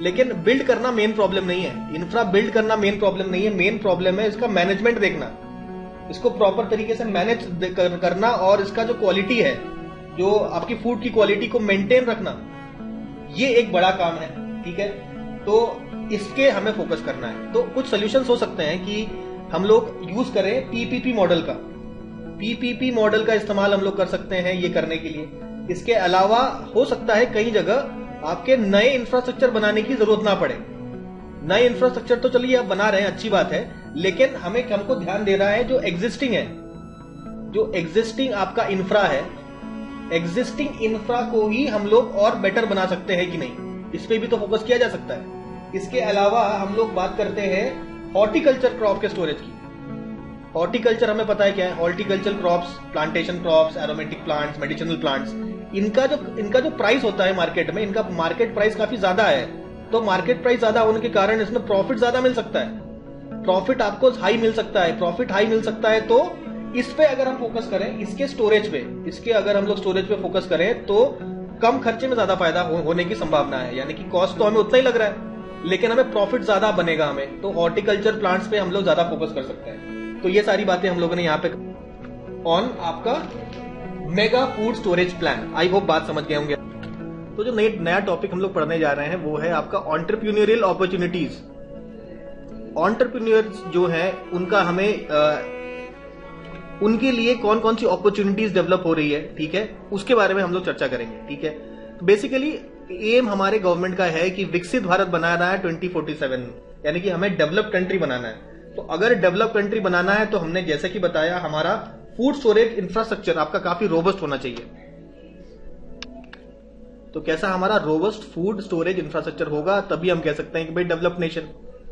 लेकिन बिल्ड करना मेन प्रॉब्लम नहीं है। इंफ्रा बिल्ड करना मेन प्रॉब्लम नहीं है, मेन प्रॉब्लम है इसका मैनेजमेंट देखना, इसको प्रॉपर तरीके से मैनेज करना, और इसका जो क्वालिटी है, जो आपकी फूड की क्वालिटी को मेंटेन रखना, ये एक बड़ा काम है, ठीक है। तो इसके हमें फोकस करना है। तो कुछ सोल्यूशंस हो सकते हैं कि हम लोग यूज करें PPP मॉडल का। PPP मॉडल का इस्तेमाल हम लोग कर सकते हैं ये करने के लिए। इसके अलावा हो सकता है कई जगह आपके नए इंफ्रास्ट्रक्चर बनाने की जरूरत ना पड़े। नए इंफ्रास्ट्रक्चर तो चलिए आप बना रहे हैं, अच्छी बात है, लेकिन हमको ध्यान देना है जो एग्जिस्टिंग है, जो एग्जिस्टिंग आपका इंफ्रा है, एग्जिस्टिंग इंफ्रा को ही हम लोग और बेटर बना सकते हैं कि नहीं, इस पे भी तो फोकस किया जा सकता है। इसके अलावा हम लोग बात करते हैं हॉर्टिकल्चर क्रॉप के स्टोरेज की। हॉर्टिकल्चर हमें पता है क्या है, horticulture crops, plantation crops, aromatic plants, medicinal plants, इनका जो प्राइस होता है मार्केट में, इनका मार्केट प्राइस काफी ज्यादा है। तो मार्केट प्राइस ज्यादा होने के कारण इसमें प्रॉफिट ज्यादा मिल सकता है, प्रॉफिट आपको हाई मिल सकता है, प्रॉफिट हाई मिल सकता है। तो इस पे अगर हम फोकस करें, इसके स्टोरेज पे, इसके अगर हम लोग स्टोरेज पे फोकस करें तो कम खर्चे में ज्यादा फायदा होने की संभावना है। यानी कि कॉस्ट तो हमें उतना ही लग रहा है, लेकिन हमें प्रॉफिट ज्यादा बनेगा हमें। तो हॉर्टिकल्चर प्लांट्स पे हम लोग ज्यादा फोकस कर सकते हैं। तो ये सारी बातें हम लोगों ने यहाँ पे ऑन आपका mega food storage plan, I hope बात समझ गए होंगे। तो जो नया टॉपिक हम लोग पढ़ने जा रहे हैं वो है आपका एंटरप्रेन्योरियल अपॉर्चुनिटीज। एंटरप्रेन्योर्स जो है उनका हमें उनके लिए कौन कौन सी अपॉर्चुनिटीज डेवलप हो रही है, ठीक है, उसके बारे में हम लोग चर्चा करेंगे, ठीक है। तो बेसिकली एम हमारे गवर्नमेंट का है कि विकसित भारत बनाना है 2047, यानी कि हमें डेवलप कंट्री बनाना है। तो अगर डेवलप कंट्री बनाना है तो हमने जैसे कि बताया हमारा फूड स्टोरेज इंफ्रास्ट्रक्चर आपका काफी रोबस्ट होना चाहिए। तो कैसा हमारा रोबस्ट फूड स्टोरेज इंफ्रास्ट्रक्चर होगा तभी हम कह सकते हैं कि भाई डेवलप नेशन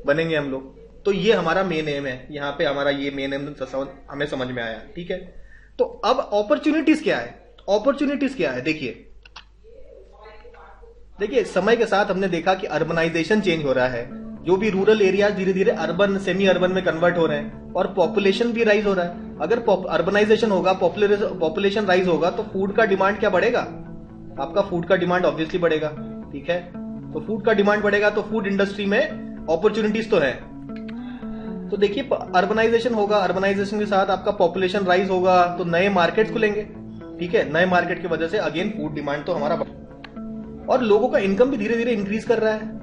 बनेंगे हम लोग। तो ये हमारा मेन एम है, यहाँ पे हमारा ये मेन एम हमें समझ में आया, ठीक है। तो अब अपॉर्चुनिटीज क्या है, अपॉर्चुनिटीज क्या है, देखिए समय के साथ हमने देखा कि अर्बनाइजेशन चेंज हो रहा है, जो भी रूरल एरिया धीरे धीरे अर्बन सेमी अर्बन में कन्वर्ट हो रहे हैं और पॉपुलेशन भी राइज हो रहा है। अगर अर्बनाइजेशन होगा, पॉपुलेशन राइज होगा तो फूड का डिमांड क्या बढ़ेगा, आपका फूड का डिमांड ऑब्वियसली बढ़ेगा, ठीक है। तो फूड का डिमांड बढ़ेगा तो फूड इंडस्ट्री में अपॉर्चुनिटीज तो है। तो देखिए अर्बनाइजेशन होगा, अर्बनाइजेशन के साथ आपका पॉपुलेशन राइज होगा तो नए मार्केट्स खुलेंगे, ठीक है। नए मार्केट की वजह से अगेन फूड डिमांड तो हमारा और लोगों का इनकम भी धीरे धीरे इंक्रीज कर रहा है।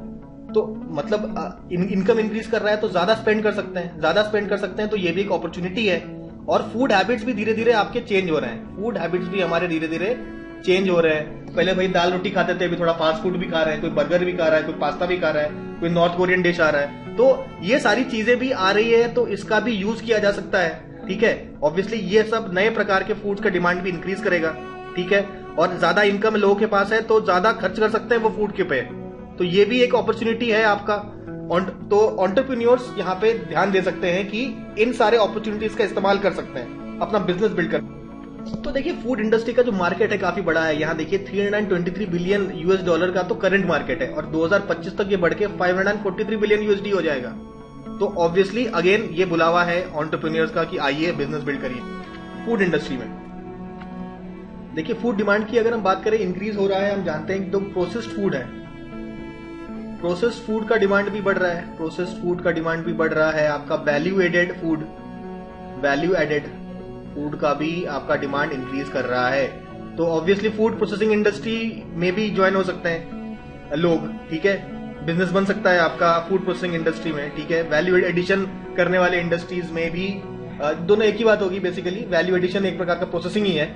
तो मतलब इनकम इंक्रीज कर रहा है तो ज्यादा स्पेंड कर सकते हैं, ज्यादा स्पेंड कर सकते हैं, तो ये भी एक अपॉर्चुनिटी है। और फूड हैबिट्स भी धीरे धीरे आपके चेंज हो रहे हैं, फूड हैबिट्स भी हमारे धीरे धीरे चेंज हो रहे हैं। पहले भाई दाल रोटी खाते थे, अभी थोड़ा फास्ट फूड भी खा रहे हैं, कोई बर्गर भी खा रहा है, कोई पास्ता भी खा रहा है, कोई नॉर्थ कोरियन डिश आ रहा है। तो ये सारी चीजें भी आ रही है, तो इसका भी यूज किया जा सकता है, ठीक है। ऑब्वियसली ये सब नए प्रकार के फूड्स का डिमांड भी इंक्रीज करेगा, ठीक है। और ज्यादा इनकम लोगों के पास है तो ज्यादा खर्च कर सकते हैं वो फूड के पे, तो ये भी एक अपॉर्चुनिटी है आपका। तो एंटरप्रेन्योर्स यहाँ पे ध्यान दे सकते हैं कि इन सारे अपॉर्चुनिटीज का इस्तेमाल कर सकते हैं अपना बिजनेस बिल्ड कर। तो देखिए फूड इंडस्ट्री का जो मार्केट है काफी बड़ा है, यहाँ देखिए 323 बिलियन यूएस डॉलर का तो करंट मार्केट है और 2025 तक ये बढ़ के 543 बिलियन यूएसडी हो जाएगा। तो ऑब्वियसली अगेन ये बुलावा है एंटरप्रेन्योर्स का कि आइए बिजनेस बिल्ड करिए फूड इंडस्ट्री में। देखिए फूड डिमांड की अगर हम बात करें इंक्रीज हो रहा है, हम जानते हैं कि जो प्रोसेस्ड फूड है, प्रोसेस्ड फूड का डिमांड भी बढ़ रहा है, प्रोसेस्ड फूड का डिमांड भी बढ़ रहा है। आपका वैल्यू एडेड फूड का भी आपका डिमांड इंक्रीज कर रहा है। तो ऑब्वियसली फूड प्रोसेसिंग इंडस्ट्री में भी ज्वाइन हो सकते हैं लोग, ठीक है। बिजनेस बन सकता है आपका फूड प्रोसेसिंग इंडस्ट्री में, ठीक है। वैल्यू एडिशन करने वाले इंडस्ट्रीज में भी दोनों एक ही बात होगी, बेसिकली वैल्यू एडिशन एक प्रकार का प्रोसेसिंग ही है।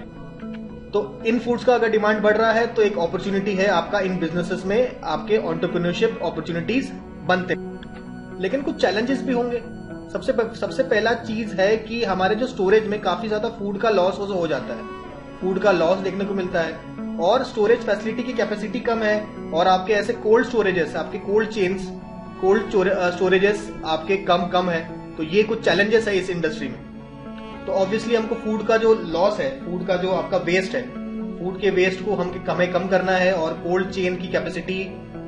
तो इन फूड्स का अगर डिमांड बढ़ रहा है तो एक अपॉर्चुनिटी है आपका इन बिजनेसेस में, आपके एंटरप्रेन्योरशिप अपॉर्चुनिटीज बनते। लेकिन कुछ चैलेंजेस भी होंगे। सबसे पहला चीज है कि हमारे जो स्टोरेज में काफी ज्यादा फूड का लॉस हो जाता है, फूड का लॉस देखने को मिलता है और स्टोरेज फैसिलिटी की कैपेसिटी कम है और आपके ऐसे कोल्ड स्टोरेजेस, आपके कोल्ड चेन्स, कोल्ड स्टोरेजेस आपके कम है। तो ये कुछ चैलेंजेस है इस इंडस्ट्री में। तो ऑब्वियसली हमको फूड का जो लॉस है, फूड का जो आपका वेस्ट है, फूड के वेस्ट को हमें कम करना है और कोल्ड चेन की कैपेसिटी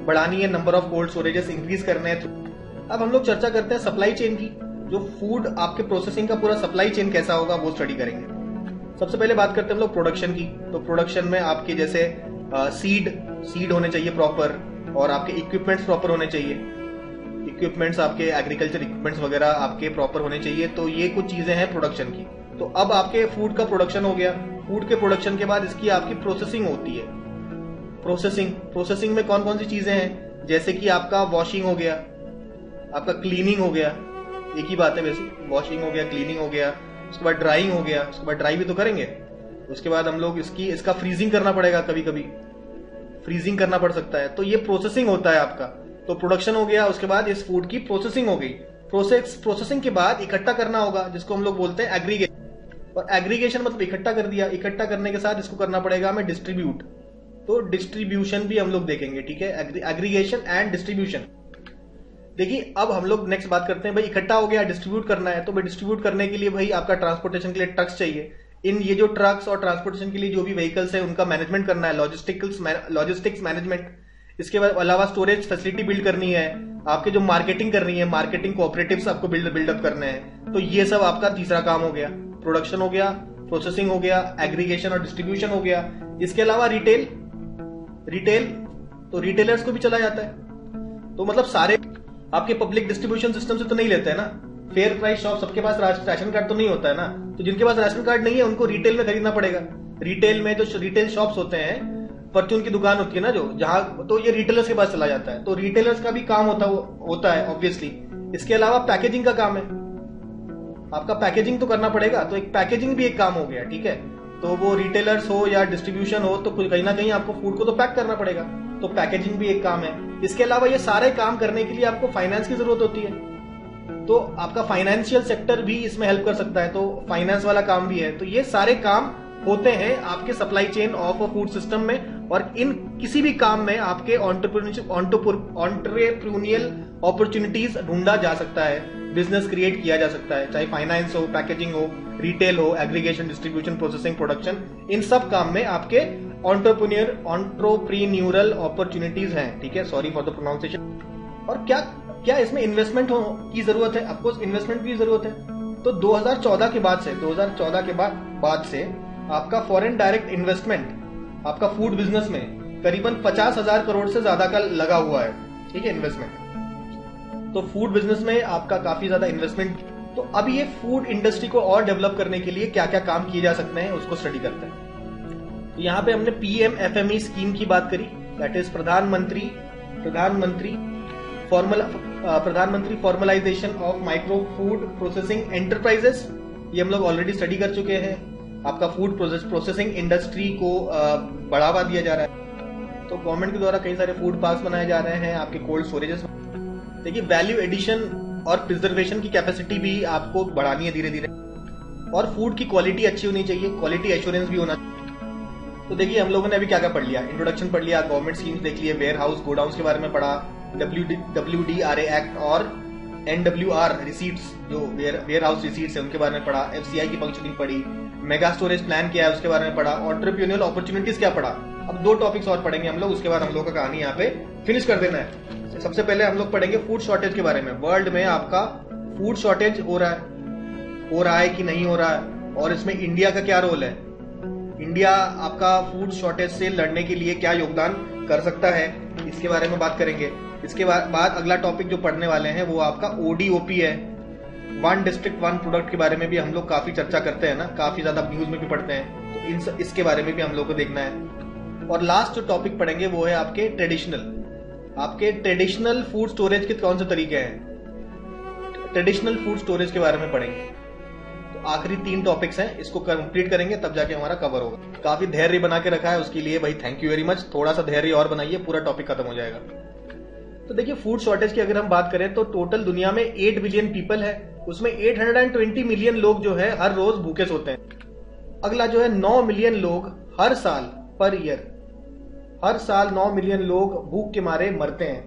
बढ़ानी है, number of cold storages increase करने हैं। अब हम लोग चर्चा करते हैं सप्लाई चेन की। जो फूड आपके प्रोसेसिंग का पूरा सप्लाई चेन कैसा होगा वो स्टडी करेंगे। सबसे पहले बात करते हैं हम लोग प्रोडक्शन की। तो प्रोडक्शन में आपके जैसे सीड होने चाहिए प्रॉपर और आपके इक्विपमेंट्स प्रॉपर होने चाहिए, इक्विपमेंट्स आपके एग्रीकल्चर इक्विपमेंट्स वगैरह आपके प्रॉपर होने चाहिए। तो ये कुछ चीजें हैं प्रोडक्शन की। तो अब आपके फूड का प्रोडक्शन हो गया, फूड के प्रोडक्शन के बाद इसकी आपकी प्रोसेसिंग होती है। प्रोसेसिंग में कौन कौन सी चीजें हैं, जैसे कि आपका वॉशिंग हो गया, आपका क्लीनिंग हो गया, एक ही बात है वैसे, वॉशिंग हो गया, क्लीनिंग हो गया, उसके बाद ड्राइंग हो गया, उसके बाद ड्राई भी तो करेंगे, उसके बाद हम लोग इसका फ्रीजिंग करना पड़ेगा, कभी कभी फ्रीजिंग करना पड़ सकता है। तो ये प्रोसेसिंग होता है आपका। तो प्रोडक्शन हो गया, उसके बाद इस फूड की प्रोसेसिंग हो गई। प्रोसेसिंग के बाद इकट्ठा करना होगा, जिसको हम लोग बोलते हैं एग्रीगेशन। और एग्रीगेशन मतलब इकट्ठा कर दिया, इकट्ठा करने के साथ इसको करना पड़ेगा हमें डिस्ट्रीब्यूट। तो डिस्ट्रीब्यूशन भी हम लोग देखेंगे, ठीक है, एग्रीगेशन एंड डिस्ट्रीब्यूशन। देखिए अब हम लोग नेक्स्ट बात करते हैं, भाई इकट्ठा हो गया, डिस्ट्रीब्यूट करना है। तो भाई डिस्ट्रीब्यूट करने के लिए भाई आपका ट्रांसपोर्टेशन के लिए ट्रक्स चाहिए। ये जो ट्रक्स और ट्रांसपोर्टेशन के लिए जो भी व्हीकल्स है उनका मैनेजमेंट करना है, लॉजिस्टिक्स मैनेजमेंट। इसके अलावा स्टोरेज फैसिलिटी बिल्ड करनी है, आपके जो मार्केटिंग करनी है, मार्केटिंग कोऑपरेटिव्स आपको बिल्डअप करने हैं। तो ये सब आपका तीसरा काम हो गया। प्रोडक्शन हो गया, प्रोसेसिंग हो गया, एग्रीगेशन और डिस्ट्रीब्यूशन हो गया। इसके अलावा रिटेल तो रिटेलर्स को भी चला जाता है। तो मतलब सारे आपके पब्लिक डिस्ट्रीब्यूशन सिस्टम से तो नहीं लेते हैं ना, फेयर प्राइस शॉप, सबके पास राशन कार्ड तो नहीं होता है ना। तो जिनके पास राशन कार्ड नहीं है उनको रिटेल में खरीदना पड़ेगा। रिटेल में जो रिटेल शॉप्स होते हैं, परचून की दुकान होती है ना जो, जहां, तो ये रिटेलर्स के पास चला जाता है। तो रिटेलर्स का भी काम होता है ऑब्वियसली। इसके अलावा पैकेजिंग का काम है, आपका पैकेजिंग तो करना पड़ेगा, तो एक पैकेजिंग भी एक काम हो गया, ठीक है। तो वो रिटेलर्स हो या डिस्ट्रीब्यूशन हो, तो कहीं ना कहीं आपको फूड को तो पैक करना पड़ेगा, तो पैकेजिंग भी एक काम है। इसके अलावा ये सारे काम करने के लिए आपको फाइनेंस की जरूरत होती है, तो आपका फाइनेंशियल सेक्टर भी इसमें हेल्प कर सकता है, तो फाइनेंस वाला काम भी है। तो ये सारे काम होते हैं आपके supply chain of a food system में, और इन किसी भी काम में आपके एंटरप्रेन्योरियल अपॉर्चुनिटीज ढूंढा जा सकता है, बिजनेस क्रिएट किया जा सकता है, चाहे फाइनेंस हो, पैकेजिंग हो, रिटेल हो, एग्रीगेशन, डिस्ट्रीब्यूशन, प्रोसेसिंग, प्रोडक्शन, इन सब काम में आपके एंटरप्रेन्योरल अपॉर्चुनिटीज हैं, ठीक है। Sorry for the pronunciation. और क्या इसमें इन्वेस्टमेंट की जरूरत है? ऑफकोर्स इन्वेस्टमेंट की जरूरत है। तो 2014 के बाद से आपका फॉरेन डायरेक्ट इन्वेस्टमेंट आपका फूड बिजनेस में करीबन 50,000 करोड़ से ज्यादा का लगा हुआ है, ठीक है, इन्वेस्टमेंट। तो फूड बिजनेस में आपका काफी ज्यादा इन्वेस्टमेंट। तो अब ये फूड इंडस्ट्री को और डेवलप करने के लिए क्या क्या काम किए जा सकते हैं उसको स्टडी करते हैं। तो यहाँ पे हमने PMFME स्कीम की बात करी, दैट इज प्रधानमंत्री formalisation of micro food processing enterprises. ये हम लोग ऑलरेडी स्टडी कर चुके हैं। आपका फूड प्रोसेसिंग इंडस्ट्री को बढ़ावा दिया जा रहा है, तो गवर्नमेंट के द्वारा कई सारे फूड पार्क्स बनाए जा रहे हैं, आपके कोल्ड स्टोरेजेस। देखिए वैल्यू एडिशन और प्रिजर्वेशन की कैपेसिटी भी आपको बढ़ानी है धीरे धीरे, और फूड की क्वालिटी अच्छी होनी चाहिए, क्वालिटी एश्योरेंस भी होना चाहिए। तो देखिए हम लोगों ने अभी क्या क्या पढ़ लिया, इंट्रोडक्शन पढ़ लिया, गवर्नमेंट स्कीम्स देख लिए, वेयर हाउस गोडाउन के बारे में पढ़ा, WDRA एक्ट और NWR रिसीट्स, जो वेयर हाउस रिसीट्स है उनके बारे में पढ़ा, FCI की फंक्शनिंग पढ़ी, मेगा स्टोरेज प्लान क्या है उसके बारे में पढ़ा, एंटरप्रेन्योरियल अपॉर्चुनिटीज क्या पढ़ा। अब 2 टॉपिक्स और पढ़ेंगे हम लोग, उसके बाद हम लोग का कहानी यहाँ पे फिनिश कर देना है। सबसे पहले हम लोग पढ़ेंगे फूड शॉर्टेज के बारे में। वर्ल्ड में आपका फूड शॉर्टेज हो रहा है कि नहीं हो रहा है, और इसमें इंडिया का क्या रोल है, इंडिया आपका फूड शॉर्टेज से लड़ने के लिए क्या योगदान कर सकता है, इसके बारे में बात करेंगे। इसके बाद अगला टॉपिक जो पढ़ने वाले हैं वो आपका ODOP है, वन डिस्ट्रिक्ट वन प्रोडक्ट के बारे में भी हम लोग काफी चर्चा करते हैं ना, काफी ज्यादा न्यूज में भी पढ़ते हैं, तो इसके बारे में भी हम लोग को देखना है। और लास्ट जो टॉपिक पढ़ेंगे वो है आपके ट्रेडिशनल फूड स्टोरेज के कौन से तरीके हैं, ट्रेडिशनल फूड स्टोरेज के बारे में पढ़ेंगे। तो आखिरी 3 टॉपिक्स हैं, इसको कंप्लीट करेंगे तब जाके हमारा कवर होगा। काफी धैर्य बना के रखा है, उसके लिए भाई थैंक यू वेरी मच। थोड़ा सा धैर्य और बनाइए, पूरा टॉपिक खत्म हो जाएगा। तो देखिए फूड शॉर्टेज की अगर हम बात करें तो टोटल दुनिया में 8 बिलियन पीपल है, उसमें 820 मिलियन लोग जो है हर रोज भूखे सोते हैं। अगला जो है 9 मिलियन लोग हर साल 9 मिलियन लोग भूख के मारे मरते हैं।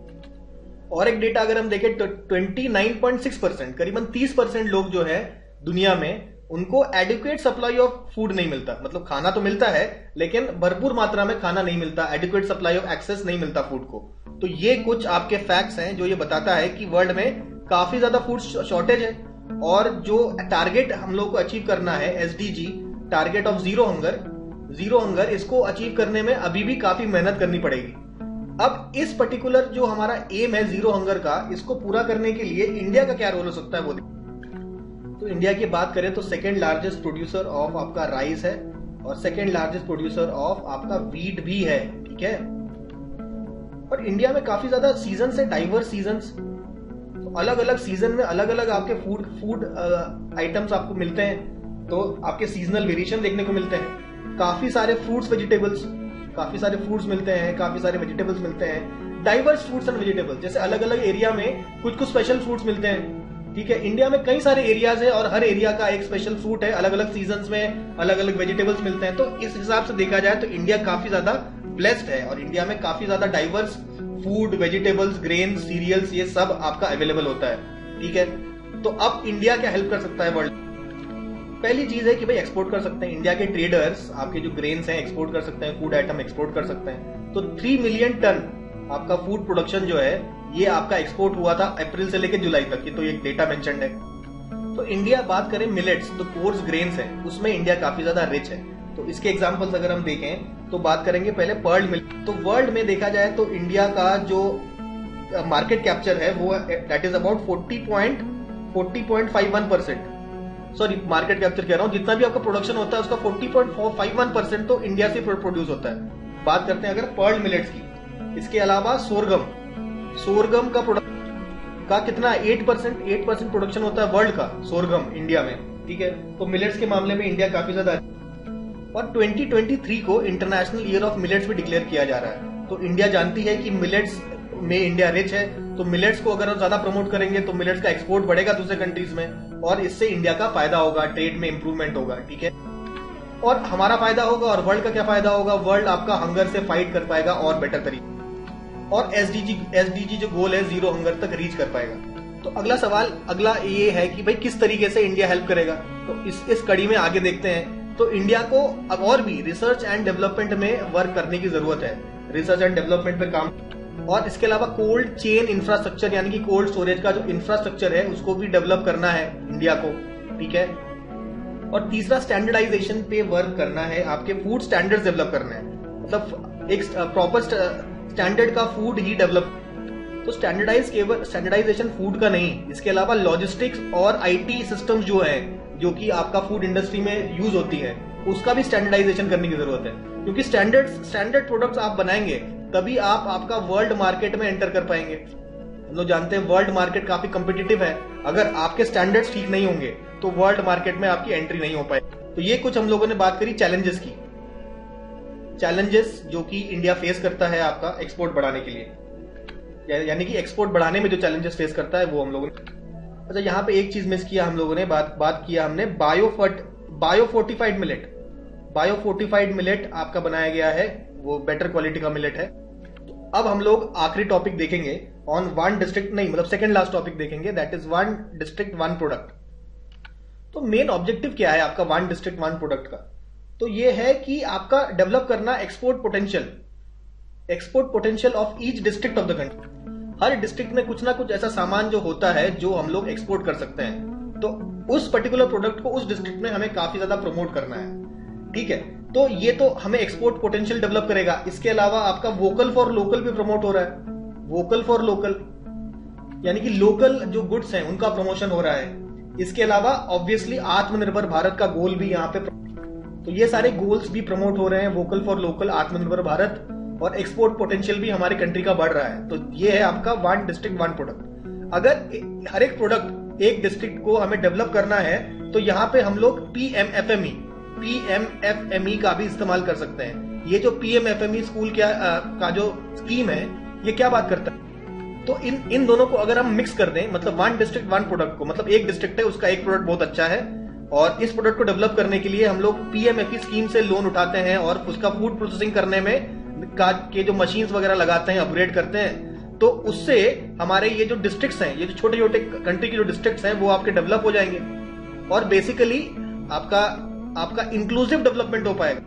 और एक डेटा अगर हम देखें तो 29.6%, करीबन 30% लोग जो है दुनिया में उनको एडिक्वेट सप्लाई ऑफ फूड नहीं मिलता, मतलब खाना तो मिलता है लेकिन भरपूर मात्रा में खाना नहीं मिलता, एडिक्वेट सप्लाई ऑफ एक्सेस नहीं मिलता फूड को। तो ये कुछ आपके फैक्ट्स हैं जो ये बताता है कि वर्ल्ड में काफी ज्यादा फूड शॉर्टेज है, और जो टारगेट हम लोग को अचीव करना है SDG, target of zero hunger, इसको अचीव करने में अभी भी काफी मेहनत करनी पड़ेगी। अब इस पर्टिकुलर जो हमारा एम है जीरो हंगर का, इसको पूरा करने के लिए इंडिया का क्या रोल हो सकता है वो। तो इंडिया की बात करें तो सेकेंड लार्जेस्ट प्रोड्यूसर ऑफ आपका राइस है, और सेकेंड लार्जेस्ट प्रोड्यूसर ऑफ आपका वीट भी है, ठीक है। और इंडिया में काफी ज्यादा सीजन है, डाइवर्स सीजन्स, तो अलग अलग सीजन में अलग अलग आपके फूड आइटम्स आपको मिलते हैं, तो आपके सीजनल वेरिएशन देखने को मिलते हैं। काफी सारे फ्रूट्स मिलते हैं, काफी सारे वेजिटेबल्स मिलते हैं, डाइवर्स फ्रूट्स एंड वेजिटेबल्स, जैसे अलग अलग एरिया में कुछ स्पेशल फ्रूट्स मिलते हैं, ठीक है। इंडिया में कई सारे एरियाज है और हर एरिया का एक स्पेशल फ्रूट है, अलग अलग सीजन्स में अलग अलग वेजिटेबल्स मिलते हैं। तो इस हिसाब से देखा जाए तो इंडिया काफी ज्यादा ब्लेस्ड है, और इंडिया में काफी ज्यादा diverse food, vegetables, grain, cereals, ये सब आपका अवेलेबल होता है, ठीक है। तो अब इंडिया क्या हेल्प कर सकता है वर्ल्ड? पहली चीज है कि भाई एक्सपोर्ट कर सकते हैं, इंडिया के ट्रेडर्स आपके जो ग्रेन्स हैं एक्सपोर्ट कर सकते हैं, फूड आइटम एक्सपोर्ट कर सकते हैं। तो 3 मिलियन टन आपका फूड प्रोडक्शन जो है ये आपका एक्सपोर्ट हुआ था अप्रैल से लेकर जुलाई तक, ये तो एक डेटा मेंशन्ड है। तो इंडिया बात करें मिलेट्स, तो कोर्स ग्रेन्स है, उसमें इंडिया काफी ज्यादा रिच है। तो इसके एग्जांपल्स अगर हम देखें तो बात करेंगे पहले पर्ल मिलेट। तो वर्ल्ड में देखा जाए तो इंडिया का जो मार्केट कैप्चर है वो that is about 40.51%, sorry market capture कह रहा हूं, जितना भी आपका प्रोडक्शन होता है उसका 40.51% तो इंडिया से प्रोड्यूस होता है। बात करते हैं अगर पर्ल मिलेट्स की। इसके अलावा सोरगम का प्रोडक्ट का कितना 8% प्रोडक्शन होता है वर्ल्ड का सोरगम इंडिया में, ठीक है। तो मिलेट्स के मामले में इंडिया काफी ज्यादा, और 2023 को इंटरनेशनल ईयर ऑफ मिलेट्स भी डिक्लेयर किया जा रहा है। तो इंडिया जानती है कि मिलेट्स में इंडिया रिच है, तो मिलेट्स को अगर हम ज्यादा प्रमोट करेंगे तो मिलेट्स का एक्सपोर्ट बढ़ेगा दूसरे कंट्रीज में, और इससे इंडिया का फायदा होगा, ट्रेड में इंप्रूवमेंट होगा, ठीक है। और हमारा फायदा होगा, और वर्ल्ड का क्या फायदा होगा, वर्ल्ड आपका हंगर से फाइट कर पाएगा और बेटर तरीके, और एसडीजी जो गोल है जीरो हंगर तक रीच कर पाएगा। तो अगला ये है कि भाई किस तरीके से इंडिया हेल्प करेगा, तो इस कड़ी में आगे देखते हैं। तो इंडिया को अब और भी रिसर्च एंड डेवलपमेंट में वर्क करने की जरूरत है, रिसर्च एंड डेवलपमेंट पे काम, और इसके अलावा कोल्ड चेन इंफ्रास्ट्रक्चर यानी कि कोल्ड स्टोरेज का जो इंफ्रास्ट्रक्चर है उसको भी डेवलप करना है इंडिया को, ठीक है। और तीसरा स्टैंडर्डाइजेशन पे वर्क करना है, आपके फूड स्टैंडर्ड्स डेवलप करना है, मतलब एक प्रॉपर स्टैंडर्ड का फूड ही डेवलप। तो स्टैंडर्डाइजेशन फूड का नहीं, इसके अलावा लॉजिस्टिक्स और आईटी सिस्टम्स जो है, जो कि आपका फूड इंडस्ट्री में यूज होती है, उसका भी स्टैंडर्डाइजेशन करने की जरूरत है, क्योंकि स्टैंडर्ड प्रोडक्ट्स आप बनाएंगे तभी आप आपका वर्ल्ड मार्केट में एंटर कर पाएंगे। हम लोग जानते हैं वर्ल्ड मार्केट काफी कॉम्पिटिटिव है, अगर आपके स्टैंडर्ड्स ठीक नहीं होंगे तो वर्ल्ड मार्केट में आपकी एंट्री नहीं हो पाए। तो ये कुछ हम लोगों ने बात करी चैलेंजेस की, चैलेंजेस जो कि इंडिया फेस करता है आपका एक्सपोर्ट बढ़ाने के लिए, यानी कि एक्सपोर्ट बढ़ाने में जो चैलेंजेस फेस करता है वो हम लोगों ने। अच्छा, यहाँ पे एक चीज मिस किया हम लोगों ने, बात किया हमने बायोफोर्टिफाइड मिलेट। बायोफोर्टिफाइड मिलेट आपका बनाया गया है, वो बेटर क्वालिटी का मिलेट है। तो अब हम लोग आखिरी टॉपिक देखेंगे ऑन वन डिस्ट्रिक्ट, नहीं मतलब सेकंड लास्ट टॉपिक देखेंगे, that is one district one product. तो मेन ऑब्जेक्टिव क्या है आपका वन डिस्ट्रिक्ट वन प्रोडक्ट का, तो ये है कि आपका डेवलप करना export potential of each district of the country. Her district में कुछ ना कुछ ऐसा सामान जो होता है जो हम लोग एक्सपोर्ट कर सकते हैं, तो उस पर्टिकुलर प्रोडक्ट को उस डिस्ट्रिक्ट में हमें काफी ज्यादा प्रमोट करना है, ठीक है। तो ये तो हमें एक्सपोर्ट पोटेंशियल डेवलप करेगा। इसके अलावा आपका वोकल फॉर लोकल भी प्रमोट हो रहा है, वोकल फॉर लोकल यानी कि लोकल जो गुड्स हैं उनका प्रमोशन हो रहा है। इसके अलावा ऑब्वियसली आत्मनिर्भर भारत का गोल भी यहाँ पे, तो ये सारे गोल्स भी प्रमोट हो रहे हैं, वोकल फॉर लोकल, आत्मनिर्भर भारत, और एक्सपोर्ट पोटेंशियल भी हमारे कंट्री का बढ़ रहा है। तो ये है आपका वन डिस्ट्रिक्ट वन प्रोडक्ट। अगर हर एक प्रोडक्ट एक डिस्ट्रिक्ट को हमें डेवलप करना है तो यहाँ पे हम लोग पीएमएफएमई का भी इस्तेमाल कर सकते हैं। ये जो पीएमएफएमई स्कूल का जो स्कीम है, ये क्या बात करता है, तो इन दोनों को अगर हम मिक्स कर दें, मतलब वन डिस्ट्रिक्ट वन प्रोडक्ट को, मतलब एक डिस्ट्रिक्ट है उसका एक प्रोडक्ट बहुत अच्छा है, और इस प्रोडक्ट को डेवलप करने के लिए हम लोग पीएमएफई स्कीम से लोन उठाते हैं और उसका फूड प्रोसेसिंग करने में के जो मशीन्स वगैरह लगाते हैं, अपग्रेड करते हैं, तो उससे हमारे ये जो डिस्ट्रिक्ट्स हैं, ये जो छोटे छोटे कंट्री के जो डिस्ट्रिक्ट्स हैं वो आपके डेवलप हो जाएंगे, और बेसिकली आपका इंक्लूसिव डेवलपमेंट हो पाएगा।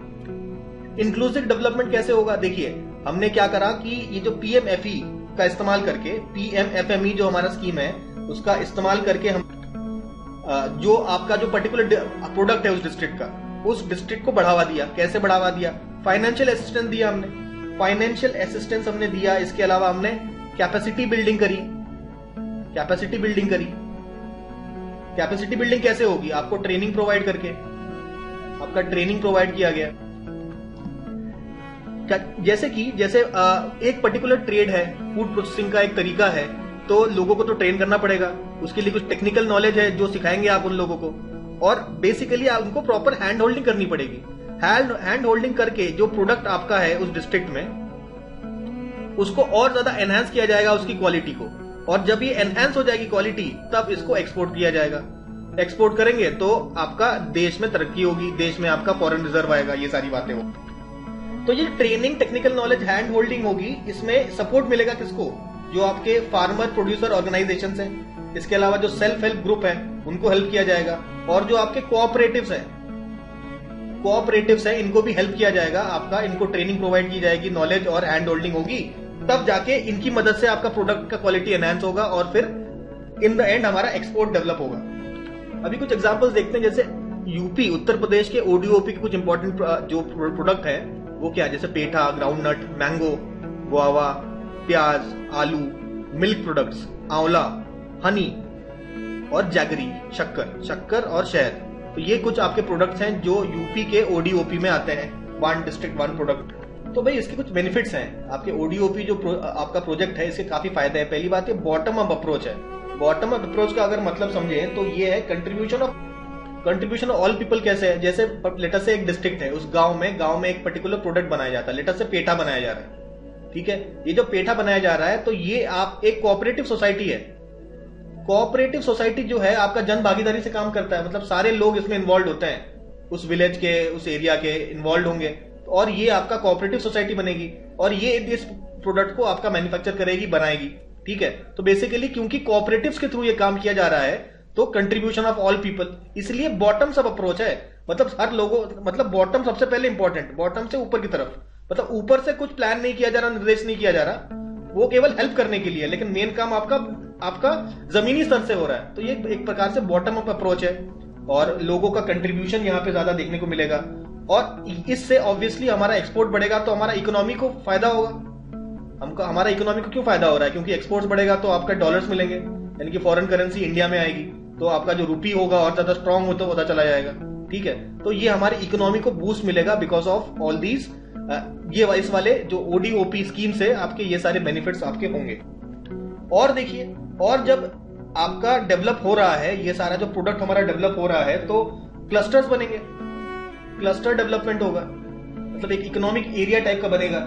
इंक्लूसिव डेवलपमेंट कैसे होगा, देखिए हमने क्या करा कि ये जो पीएमएफई का इस्तेमाल करके, पीएमएफएमई जो हमारा स्कीम है उसका इस्तेमाल करके हम जो आपका जो पर्टिकुलर प्रोडक्ट है उस डिस्ट्रिक्ट को बढ़ावा दिया। कैसे बढ़ावा दिया, फाइनेंशियल असिस्टेंस दिया हमने, दिया। इसके अलावा हमने कैपेसिटी बिल्डिंग करी। कैपेसिटी बिल्डिंग कैसे होगी, आपको ट्रेनिंग प्रोवाइड करके, आपका ट्रेनिंग प्रोवाइड किया गया। जैसे एक पर्टिकुलर ट्रेड है, फूड प्रोसेसिंग का एक तरीका है, तो लोगों को तो ट्रेन करना पड़ेगा, उसके लिए कुछ टेक्निकल नॉलेज है जो सिखाएंगे आप उन लोगों को, और बेसिकली उनको प्रॉपर हैंड होल्डिंग करनी पड़ेगी। हैंड होल्डिंग करके जो प्रोडक्ट आपका है उस डिस्ट्रिक्ट में, उसको और ज्यादा एनहांस किया जाएगा उसकी क्वालिटी को, और जब ये एनहांस हो जाएगी क्वालिटी, तब इसको एक्सपोर्ट किया जाएगा। एक्सपोर्ट करेंगे तो आपका देश में तरक्की होगी, देश में आपका फॉरेन रिजर्व आएगा, ये सारी बातें हो। तो ये training, technical knowledge, hand holding होगी, इसमें सपोर्ट मिलेगा किसको, जो आपके फार्मर प्रोड्यूसर ऑर्गेनाइजेशन हैं, इसके अलावा जो सेल्फ हेल्प ग्रुप है उनको हेल्प किया जाएगा, और जो आपके कोऑपरेटिव्स हैं इनको भी हेल्प किया जाएगा, आपका इनको ट्रेनिंग प्रोवाइड की जाएगी, नॉलेज और हैंड होल्डिंग होगी, तब जाके इनकी मदद से आपका प्रोडक्ट का क्वालिटी एनहांस होगा, और फिर इन द एंड हमारा एक्सपोर्ट डेवलप होगा। अभी कुछ एग्जांपल्स देखते हैं, जैसे यूपी, उत्तर प्रदेश के ओडीओपी के कुछ इंपॉर्टेंट जो प्रोडक्ट है वो क्या है, जैसे पेठा, ग्राउंडनट, मैंगो, गुआवा, प्याज, आलू, मिल्क प्रोडक्ट्स, आंवला, हनी और जैगरी, शक्कर और शहद। तो ये कुछ आपके प्रोडक्ट्स हैं जो यूपी के ओडीओपी में आते हैं, वन डिस्ट्रिक्ट वन प्रोडक्ट। तो भाई इसके कुछ बेनिफिट्स हैं। आपके ओडीओपी जो आपका प्रोजेक्ट है, इसके काफी फायदे हैं। पहली बात, ये बॉटम अप अप्रोच है। बॉटम अप अप्रोच का अगर मतलब समझे तो ये है कंट्रीब्यूशन ऑफ ऑल पीपल। कैसे है? जैसे लेटर से एक डिस्ट्रिक्ट है, उस गांव में एक पर्टिकुलर प्रोडक्ट बनाया जाता है, लेटर से पेठा बनाया जा रहा है, ठीक है। ये जो पेठा बनाया जा रहा है, तो ये आप एक कोऑपरेटिव सोसाइटी है। कोऑपरेटिव सोसाइटी जो है आपका जन भागीदारी से काम करता है, मतलब सारे लोग इसमें इन्वॉल्व होते हैं, उस विलेज के, उस एरिया के इन्वॉल्व होंगे, और ये आपका कोऑपरेटिव सोसाइटी बनेगी, और ये इस प्रोडक्ट को आपका मैन्युफैक्चर करेगी, बनाएगी, ठीक है। तो बेसिकली क्योंकि कोऑपरेटिव्स के थ्रू ये काम किया जा रहा है, तो कंट्रीब्यूशन ऑफ ऑल पीपल, इसलिए बॉटम अप अप्रोच है। मतलब हर लोगों, मतलब बॉटम सबसे पहले इंपॉर्टेंट, बॉटम से ऊपर की तरफ, मतलब ऊपर से कुछ प्लान नहीं किया जा रहा, निर्देश नहीं किया जा रहा, वो केवल हेल्प करने के लिए, लेकिन मेन काम आपका जमीनी स्तर से हो रहा है। तो ये एक प्रकार से बॉटम अप अप्रोच है, और लोगों का कंट्रीब्यूशन यहाँ पे ज्यादा देखने को मिलेगा, और इससे ऑब्वियसली हमारा एक्सपोर्ट बढ़ेगा, तो हमारा इकोनॉमी को फायदा होगा। हमारा इकोनॉमी को क्यों फायदा हो रहा है? क्योंकि एक्सपोर्ट्स बढ़ेगा तो आपका डॉलर्स मिलेंगे, यानी कि फॉरेन करेंसी इंडिया में आएगी, तो आपका जो रूपी होगा और ज्यादा स्ट्रांग होता चला जाएगा, ठीक है। तो ये हमारी इकोनॉमी को बूस्ट मिलेगा बिकॉज ऑफ ऑल दीज, ये इस वाले जो ओडीओपी स्कीम से आपके ये सारे बेनिफिट्स आपके होंगे। और देखिए, और जब आपका डेवलप हो रहा है, ये सारा जो प्रोडक्ट हमारा डेवलप हो रहा है, तो क्लस्टर्स बनेंगे, क्लस्टर डेवलपमेंट होगा, मतलब एक इकोनॉमिक एरिया टाइप का बनेगा,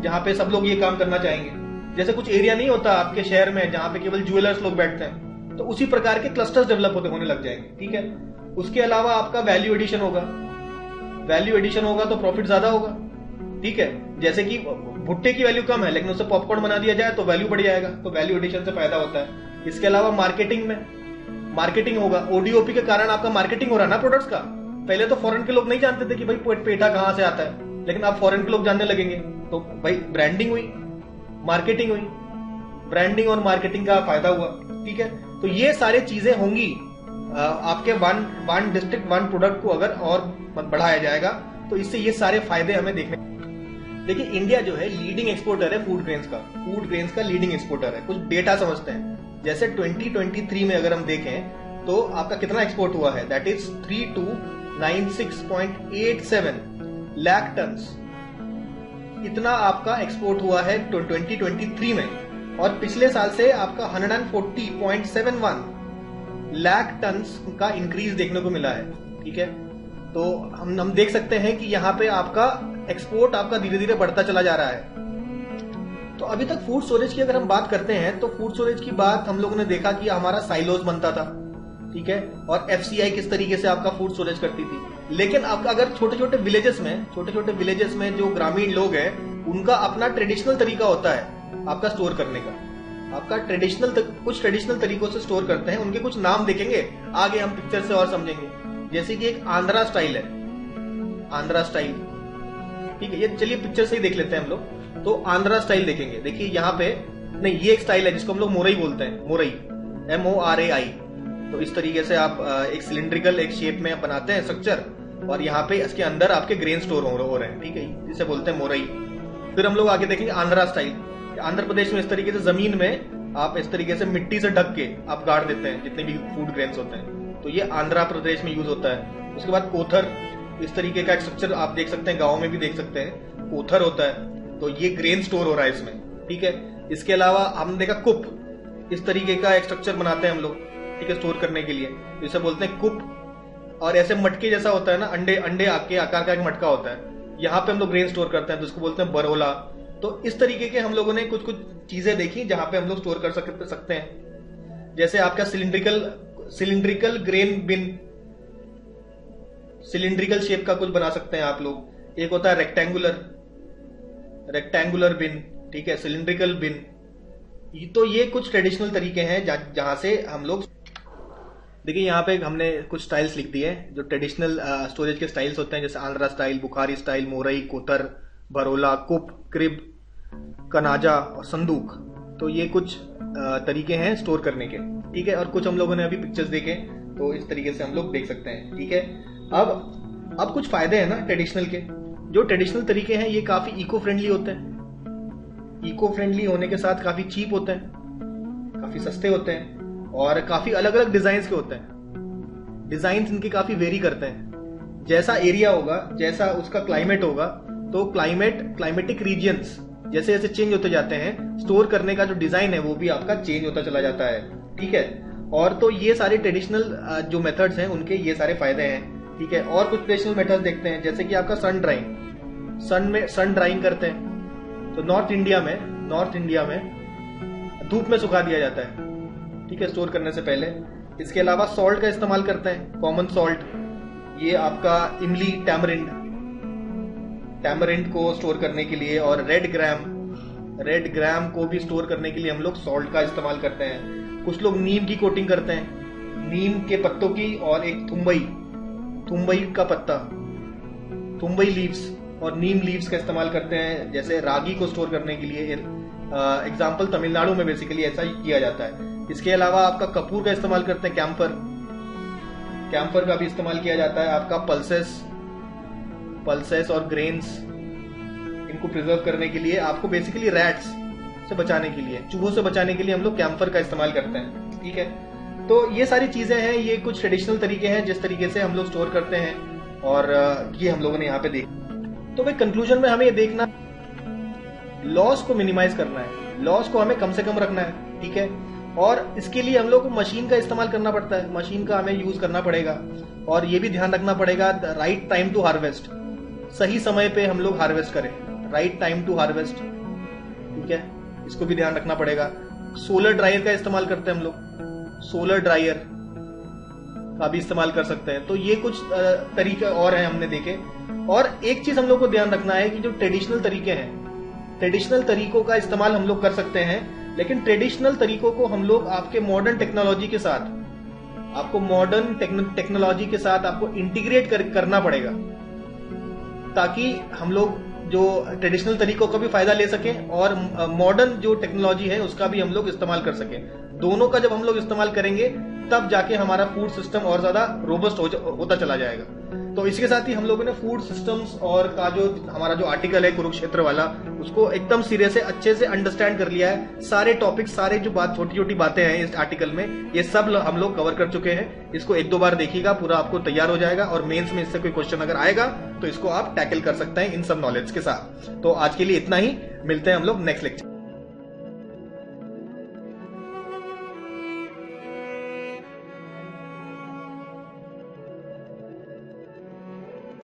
जहां पे सब लोग ये काम करना चाहेंगे। जैसे कुछ एरिया नहीं होता आपके शहर में जहां पे केवल ज्वेलर्स लोग बैठते हैं, तो उसी प्रकार के क्लस्टर्स डेवलप होने लग जाएंगे, ठीक है। उसके अलावा आपका वैल्यू एडिशन होगा, वैल्यू एडिशन होगा तो प्रॉफिट ज्यादा होगा, ठीक है। जैसे कि भुट्टे की वैल्यू कम है, लेकिन उससे पॉपकॉर्न बना दिया जाए तो वैल्यू बढ़ जाएगा, तो वैल्यू एडिशन से फायदा होता है। इसके अलावा मार्केटिंग होगा, ओडीओपी के कारण आपका मार्केटिंग हो रहा है ना प्रोडक्ट्स का। पहले तो फॉरेन के लोग नहीं जानते थे कि भाई पेठा कहां से आता है, लेकिन अब फॉरेन के लोग जानने लगेंगे, तो भाई ब्रांडिंग हुई, मार्केटिंग हुई, ब्रांडिंग और मार्केटिंग का फायदा हुआ, ठीक है। तो ये सारी चीजें होंगी आपके वन डिस्ट्रिक्ट वन प्रोडक्ट को अगर और बढ़ाया जाएगा, तो इससे ये सारे फायदे हमें देखने। देखिए, इंडिया जो है लीडिंग एक्सपोर्टर है फूड ग्रेन्स का लीडिंग एक्सपोर्टर है। कुछ डेटा समझते हैं, जैसे 2023 में अगर हम देखें तो आपका कितना एक्सपोर्ट हुआ है, दैट इज 3296.87 लाख टन्स, इतना आपका एक्सपोर्ट हुआ है 2023 में, और पिछले साल से आपका 140.71 लाख टन्स का इंक्रीज देखने को मिला है, ठीक है। तो हम देख सकते हैं कि यहाँ पे आपका एक्सपोर्ट आपका धीरे धीरे बढ़ता चला जा रहा है। तो अभी तक फूड स्टोरेज की अगर हम बात करते हैं, तो फूड स्टोरेज की बात हम लोगों ने देखा कि हमारा साइलोज बनता था, ठीक है, और एफसीआई किस तरीके से आपका फूड स्टोरेज करती थी। लेकिन अब अगर छोटे छोटे विलेजेस में जो ग्रामीण लोग हैं, उनका अपना ट्रेडिशनल तरीका होता है आपका स्टोर करने का। आपका कुछ ट्रेडिशनल तरीकों से स्टोर करते हैं, उनके कुछ नाम देखेंगे आगे, हम पिक्चर से और समझेंगे। जैसे कि एक आंध्रा स्टाइल है, आंध्रा स्टाइल, ठीक है, ये चलिए पिक्चर से ही देख लेते हैं हम लोग। तो आंध्रा स्टाइल देखेंगे, देखिए यहाँ पे, नहीं ये एक स्टाइल है जिसको हम लोग मोरई बोलते हैं, मोरई, MORAI। तो इस तरीके से आप एक सिलिंड्रिकल एक शेप में बनाते हैं स्ट्रक्चर, और यहाँ पे इसके अंदर आपके ग्रेन स्टोर हो रहे हैं, ठीक है, जिसे बोलते हैं मोरई। फिर हम लोग आगे देखेंगे आंध्रा स्टाइल। आंध्र प्रदेश में इस तरीके से जमीन में आप इस तरीके से मिट्टी से ढक के आप गाड़ देते हैं जितने भी फूड ग्रेन्स होते हैं, तो ये आंध्र प्रदेश में यूज होता है। उसके बाद कोथर, इस तरीके का एक स्ट्रक्चर आप देख सकते हैं, गाँव में भी देख सकते हैं, कोथर होता है, तो ये ग्रेन स्टोर हो रहा है इसमें, ठीक है। इसके अलावा हमने देखा कुप, इस तरीके का एक स्ट्रक्चर बनाते हैं हम लोग, ठीक है, स्टोर करने के लिए, जिसे बोलते हैं कुप। और ऐसे मटके जैसा होता है ना, अंडे आपके आकार का एक मटका होता है, यहाँ पे हम लोग ग्रेन स्टोर करते हैं, तो इसको बोलते हैं बरोला। तो इस तरीके के हम लोगों ने कुछ चीजें देखी जहां पे हम लोग स्टोर कर सकते हैं। जैसे आपका सिलिंड्रिकल ग्रेन बिन, सिलिंड्रिकल शेप का कुछ बना सकते हैं आप लोग। एक होता है रेक्टेंगुलर बिन, ठीक है, सिलिंड्रिकल बिन। तो ये कुछ ट्रेडिशनल तरीके हैं जहां से हम लोग, देखिए यहाँ पे हमने कुछ स्टाइल्स लिख दिए जो ट्रेडिशनल स्टोरेज के स्टाइल्स होते हैं, जैसे आंध्रा स्टाइल, बुखारी स्टाइल, मोरई, कोतर, बरोला, कुप, क्रिब, कनाजा और संदूक। तो ये कुछ तरीके हैं स्टोर करने के, ठीक है। और कुछ हम लोगों ने अभी पिक्चर्स देखे, तो इस तरीके से हम लोग देख सकते हैं, ठीक है। अब कुछ फायदे हैं ना ट्रेडिशनल के। जो ट्रेडिशनल तरीके हैं ये काफी इको फ्रेंडली होते हैं, इको फ्रेंडली होने के साथ काफी चीप होते हैं, काफी सस्ते होते हैं, और काफी अलग अलग डिजाइन के होते हैं। डिजाइन इनके काफी वेरी करते हैं, जैसा एरिया होगा, जैसा उसका क्लाइमेट होगा, तो क्लाइमेटिक रीजियंस जैसे जैसे चेंज होते जाते हैं, स्टोर करने का जो डिजाइन है वो भी आपका चेंज होता चला जाता है। ठीक है, और तो ये सारे ट्रेडिशनल जो मेथड्स हैं उनके ये सारे फायदे हैं। ठीक है, और कुछ ट्रेडिशनल मेथड्स देखते हैं, जैसे कि आपका सन ड्राइंग करते हैं। तो नॉर्थ इंडिया में धूप में सुखा दिया जाता है, ठीक है, स्टोर करने से पहले। इसके अलावा सॉल्ट का इस्तेमाल करते हैं, कॉमन सॉल्ट, ये आपका इमली, टैमरिंड को स्टोर करने के लिए, और रेड ग्राम को भी स्टोर करने के लिए हम लोग सॉल्ट का इस्तेमाल करते हैं। कुछ लोग नीम की कोटिंग करते हैं, नीम के पत्तों की, और एक थुम्बई का पत्ता, थुम्बई लीव्स और नीम लीव्स का इस्तेमाल करते हैं, जैसे रागी को स्टोर करने के लिए। एग्जाम्पल तमिलनाडु में बेसिकली ऐसा ही किया जाता है। इसके अलावा आपका कपूर का इस्तेमाल करते हैं, कैम्फर का भी इस्तेमाल किया जाता है। आपका पल्सेस और ग्रेन्स, इनको प्रिजर्व करने के लिए, आपको बेसिकली रैट्स से बचाने के लिए, चूहों से बचाने के लिए हम लोग कैम्फर का इस्तेमाल करते हैं। ठीक है, तो ये सारी चीजें हैं, ये कुछ ट्रेडिशनल तरीके हैं जिस तरीके से हम लोग स्टोर करते हैं, और ये हम लोगों ने यहाँ पे देखा। तो भाई कंक्लूजन में हमें ये देखना, लॉस को मिनिमाइज करना है, लॉस को हमें कम से कम रखना है। ठीक है, और इसके लिए हम लोग को मशीन का इस्तेमाल करना पड़ता है, मशीन का हमें यूज करना पड़ेगा, और ये भी ध्यान रखना पड़ेगा राइट टाइम टू हार्वेस्ट, सही समय पे हम लोग हार्वेस्ट करें, राइट टाइम टू हार्वेस्ट। ठीक है, इसको भी ध्यान रखना पड़ेगा। सोलर ड्रायर का इस्तेमाल करते हैं हम लोग, सोलर ड्रायर का भी इस्तेमाल कर सकते हैं। तो ये कुछ तरीके और हैं हमने देखे। और एक चीज हम लोग को ध्यान रखना है कि जो ट्रेडिशनल तरीके हैं, ट्रेडिशनल तरीकों का इस्तेमाल हम लोग कर सकते हैं, लेकिन ट्रेडिशनल तरीकों को हम लोग आपके मॉडर्न टेक्नोलॉजी के साथ, आपको इंटीग्रेट करना पड़ेगा, ताकि हम लोग जो ट्रेडिशनल तरीकों का भी फायदा ले सकें और मॉडर्न जो टेक्नोलॉजी है उसका भी हम लोग इस्तेमाल कर सकें। दोनों का जब हम लोग इस्तेमाल करेंगे तब जाके हमारा फूड सिस्टम और ज्यादा रोबस्ट होता चला जाएगा। तो इसके साथ ही हम लोगों ने फूड सिस्टम्स और का जो हमारा जो आर्टिकल है कुरुक्षेत्र वाला, उसको एकदम सिरे से अच्छे से अंडरस्टैंड कर लिया है। सारे टॉपिक, सारे जो बात, छोटी छोटी बातें हैं इस आर्टिकल में, ये सब हम लोग कवर कर चुके हैं। इसको एक दो बार देखिएगा, पूरा आपको तैयार हो जाएगा, और मेंस में इससे कोई क्वेश्चन अगर आएगा तो इसको आप टैकल कर सकते हैं इन सब नॉलेज के साथ। तो आज के लिए इतना ही, मिलते हैं हम लोग नेक्स्ट लेक्चर।